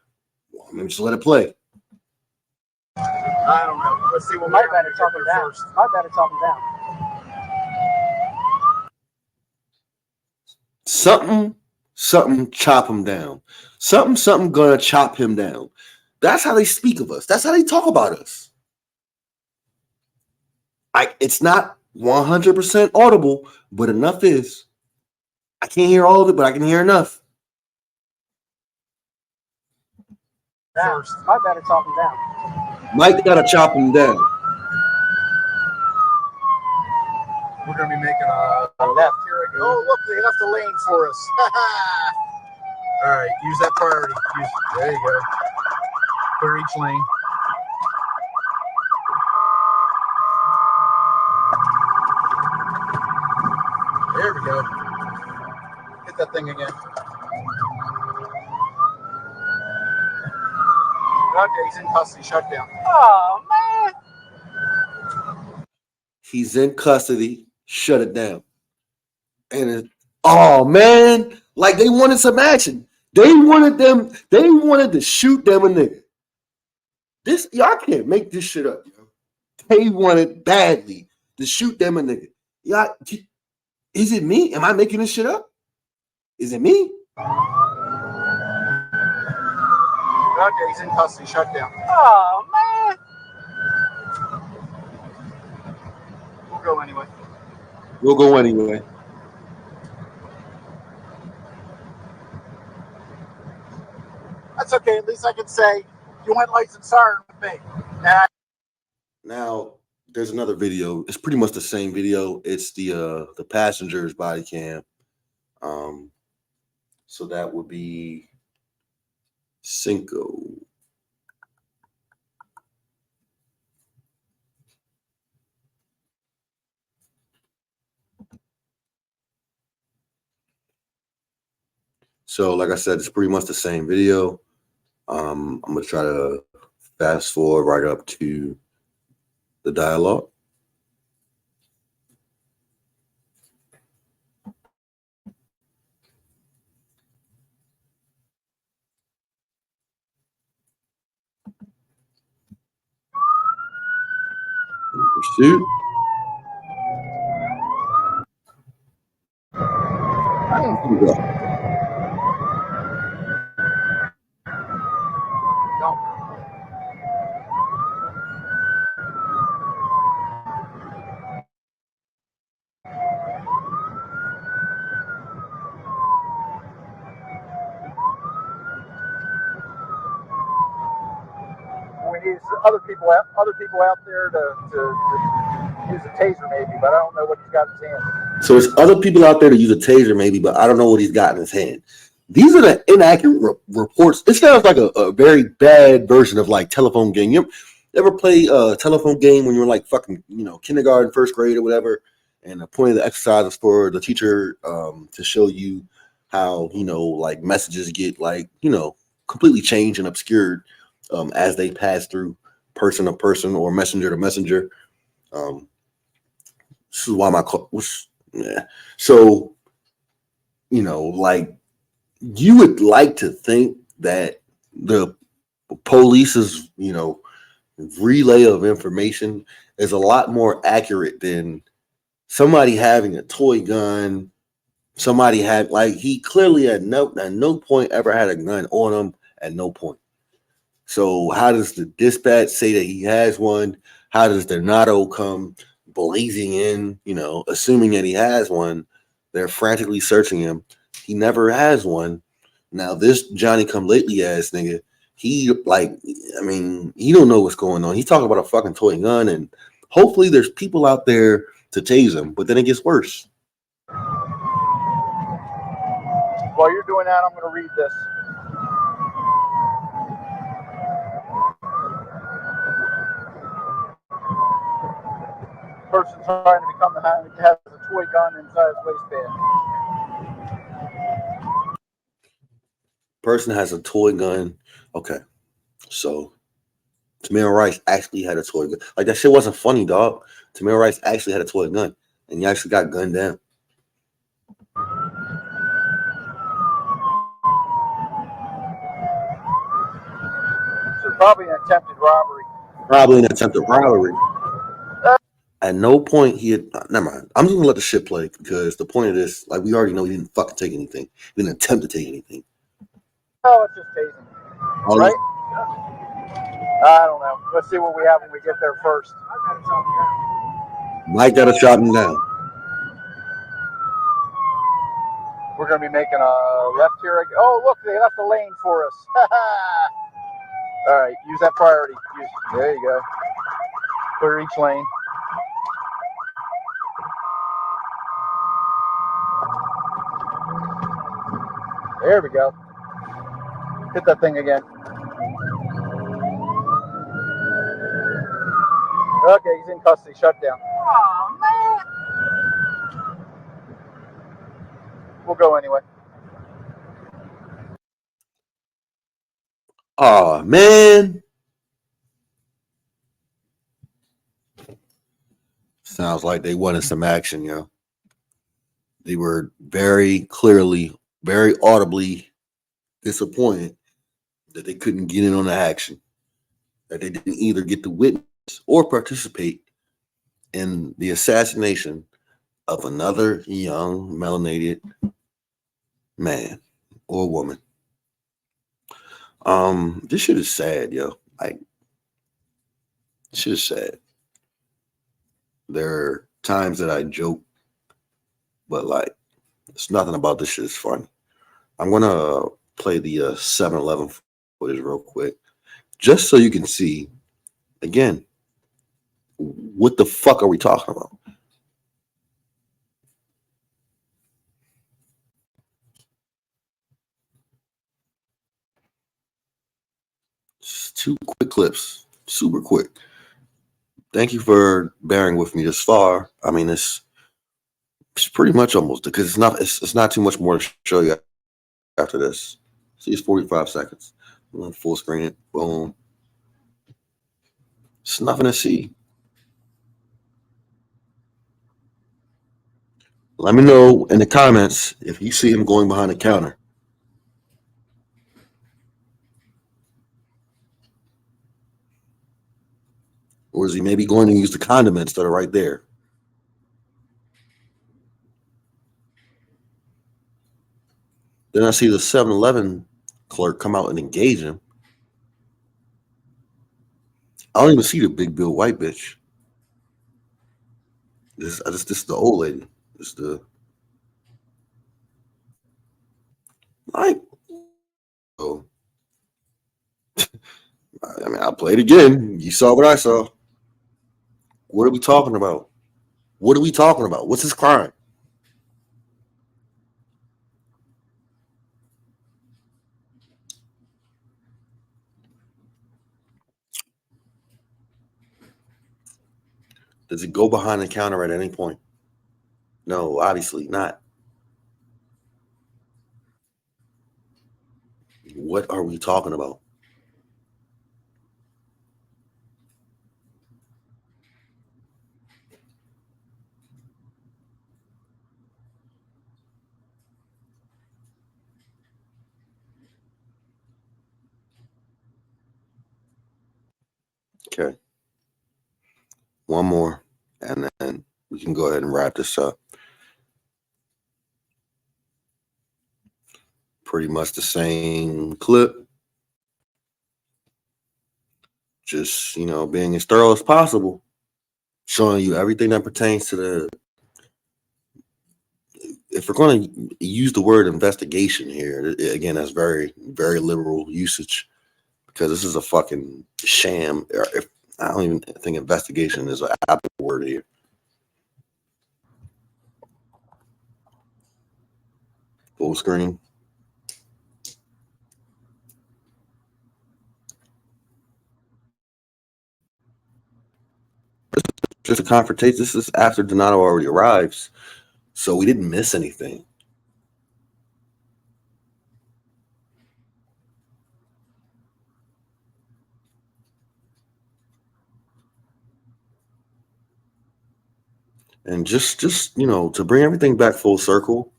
Well, maybe just let it play. I don't know. Let's see what might better talk him down. Might better talk him down. Something, chop him down. Something gonna chop him down. That's how they speak of us. That's how they talk about us. It's not 100% audible, but enough is. I can't hear all of it, but I can hear enough. First, might better talk him down. Mike gotta chop him down. We're gonna be making a left here. Oh, look, they left a lane for us. All right, use that priority. There you go. Clear each lane. There we go. Hit that thing again. Okay, he's in custody. Shut down. Oh, man. He's in custody. Shut it down. And oh man, like they wanted some action. They wanted to shoot them a nigga. Y'all can't make this shit up, yo. They wanted badly to shoot them a nigga. Y'all, is it me? Am I making this shit up? Is it me? Okay, he's in custody. Shut down. Oh, man. We'll go anyway. We'll go anyway. That's okay. At least I can say you went lights and siren with me. Now, there's another video. It's pretty much the same video. It's the passenger's body cam. So that would be Cinco. So, like I said, it's pretty much the same video. I'm gonna try to fast forward right up to the dialogue. In pursuit. Here we go. We need other people out there to use a taser maybe, but I don't know what he's got in his hand. So there's other people out there to use a taser maybe, but I don't know what he's got in his hand. These are the inaccurate reports. It sounds like a very bad version of like telephone game. You ever play a telephone game when you were like fucking, kindergarten, first grade or whatever? And the point of the exercise is for the teacher to show you how, like messages get like, completely changed and obscured as they pass through person to person or messenger to messenger. This is why So, like you would like to think that the police's, relay of information is a lot more accurate than somebody having a toy gun. Somebody he clearly at no point ever had a gun on him at no point. So how does the dispatch say that he has one? How does the Donato come blazing in, assuming that he has one? They're frantically searching him. He never has one. Now this Johnny come lately ass nigga, he he don't know what's going on. He's talking about a fucking toy gun, and hopefully there's people out there to tase him, but then it gets worse. While you're doing that, I'm going to read this. Person trying to become the hand has a toy gun inside his waistband. Person has a toy gun. Okay, so Tamir Rice actually had a toy gun. Like, that shit wasn't funny, dog. Tamir Rice actually had a toy gun, and he actually got gunned down. So probably an attempted robbery. Probably an attempted robbery. At no point he had. Never mind. I'm just gonna let the shit play, because the point of this, like, we already know he didn't fucking take anything. He didn't attempt to take anything. Oh, it's just tasing. Right? I don't know. Let's see what we have when we get there first. Mike got to shot him down. We're going to be making a left here. Oh, look, they left a lane for us. All right, use that priority. There you go. Clear each lane. There we go. Hit that thing again. Okay, he's in custody. Shut down. Oh, man. We'll go anyway. Oh, man. Sounds like they wanted some action, yo. They were very clearly, very audibly disappointed that they couldn't get in on the action, that they didn't either get to witness or participate in the assassination of another young melanated man or woman. This shit is sad, yo. Like, this shit is sad. There are times that I joke, but like, it's nothing about this shit is funny. I'm gonna play the 7-Eleven footage real quick, just so you can see again what the fuck are we talking about. Just 2 quick clips, super quick. Thank you for bearing with me this far. I mean, it's pretty much almost, because it's not too much more to show you after this. See, it's 45 seconds. I'm gonna full screen it. Boom. It's nothing to see. Let me know in the comments if you see him going behind the counter. Or is he maybe going to use the condiments that are right there? Then I see the 7-Eleven clerk come out and engage him. I don't even see the big Bill White bitch. This is the old lady. This is the, like, oh. I mean, I'll play it again. You saw what I saw. What are we talking about? What are we talking about? What's his crime? Does he go behind the counter at any point? No, obviously not. What are we talking about? Okay. One more, and then we can go ahead and wrap this up. Pretty much the same clip. just, being as thorough as possible, showing you everything that pertains to the, if we're going to use the word investigation here, again, that's very, very liberal usage, because this is a fucking sham. I don't even think investigation is an Apple word here. Full screen. Just a confrontation. This is after Donato already arrives, so we didn't miss anything. And just to bring everything back full circle,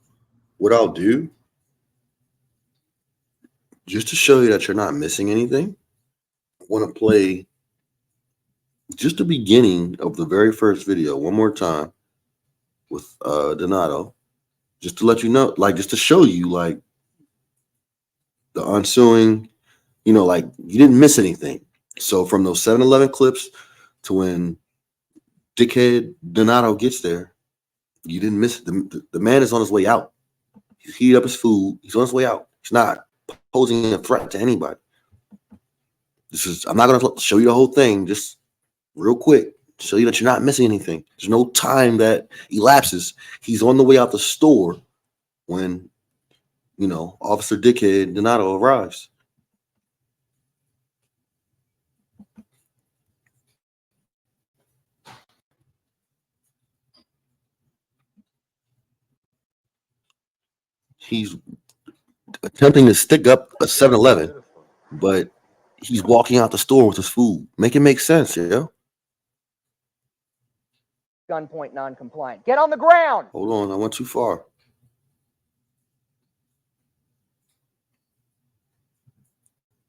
what I'll do, just to show you that you're not missing anything, I want to play just the beginning of the very first video one more time with Donato, just to let you know, just to show you, the ensuing, you didn't miss anything. So from those 7-Eleven clips to when dickhead Donato gets there, you didn't miss it. The man is on his way out. He's heated up his food. He's on his way out. He's not posing a threat to anybody. I'm not going to show you the whole thing, just real quick, show you that you're not missing anything. There's no time that elapses. He's on the way out the store when, Officer Dickhead Donato arrives. He's attempting to stick up a 7-Eleven, but he's walking out the store with his food. Make it make sense, Gunpoint non-compliant. Get on the ground. Hold on, I went too far.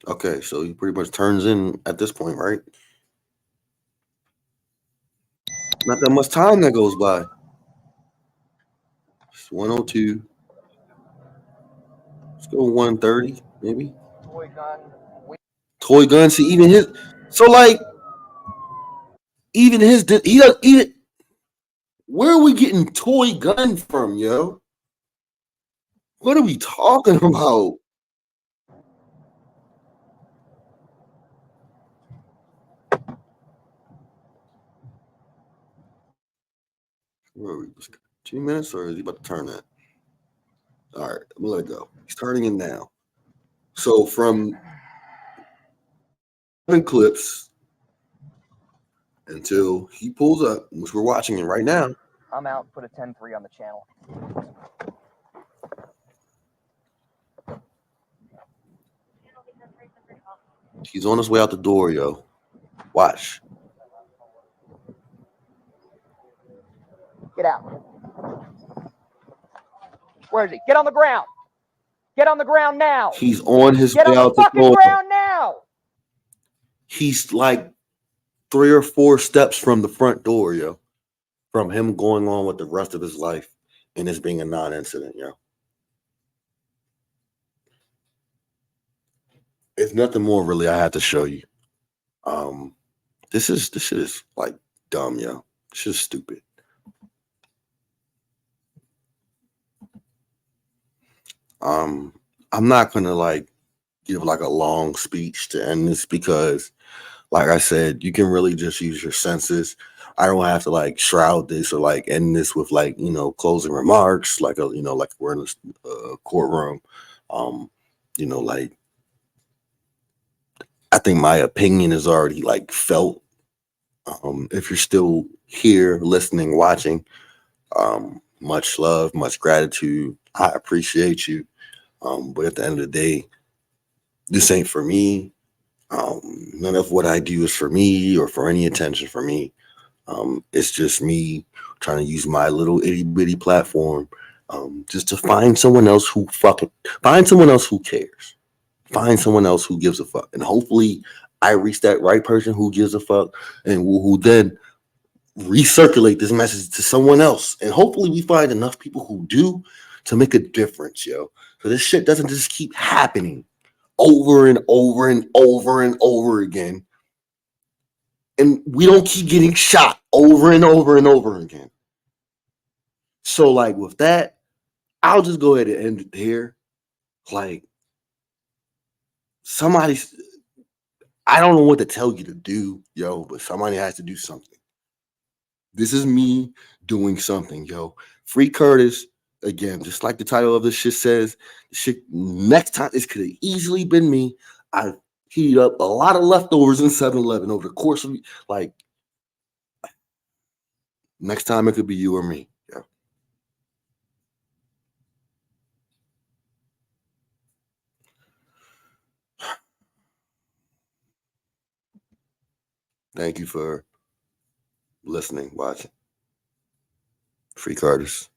Okay, so he pretty much turns in at this point, right? Not that much time that goes by. It's 102. Let's go 130, maybe. Toy gun. See, even his. So even his. He doesn't even. Where are we getting toy gun from, yo? What are we talking about? Where are we? 2 minutes, or is he about to turn that? All right, I'm gonna let it go. He's turning in now. So from 7 clips until he pulls up, which we're watching it right now. I'm out. Put a 10-3 on the channel. He's on his way out the door, yo. Watch. Get out. Where is he? Get on the ground. Get on the ground now. He's on his way out the fucking ground now. He's like 3 or 4 steps from the front door, yo. From him going on with the rest of his life and this being a non-incident, yo. It's nothing more really I have to show you. This shit is like dumb, yo. This is stupid. I'm not gonna give a long speech to end this, because like I said, you can really just use your senses. I don't have to shroud this or end this with closing remarks, like we're in a courtroom. I think my opinion is already felt. If you're still here listening, watching, much love, much gratitude. I appreciate you. But at the end of the day, this ain't for me. None of what I do is for me or for any attention for me. It's just me trying to use my little itty bitty platform just to find someone else who cares. Find someone else who gives a fuck. And hopefully I reach that right person who gives a fuck and who then recirculate this message to someone else. And hopefully we find enough people who do to make a difference, yo. So this shit doesn't just keep happening over and over and over and over again. and we don't keep getting shot over and over and over again. So like with that, I'll just go ahead and end it here. Like somebody's, I don't know what to tell you to do, yo, but somebody has to do something. This is me doing something, yo. Free Curtis. Again, just like the title of this shit says, next time, this could have easily been me. I heated up a lot of leftovers in 7-Eleven over the course of, like, next time it could be you or me. Yeah. Thank you for listening, watching. Free Curtis.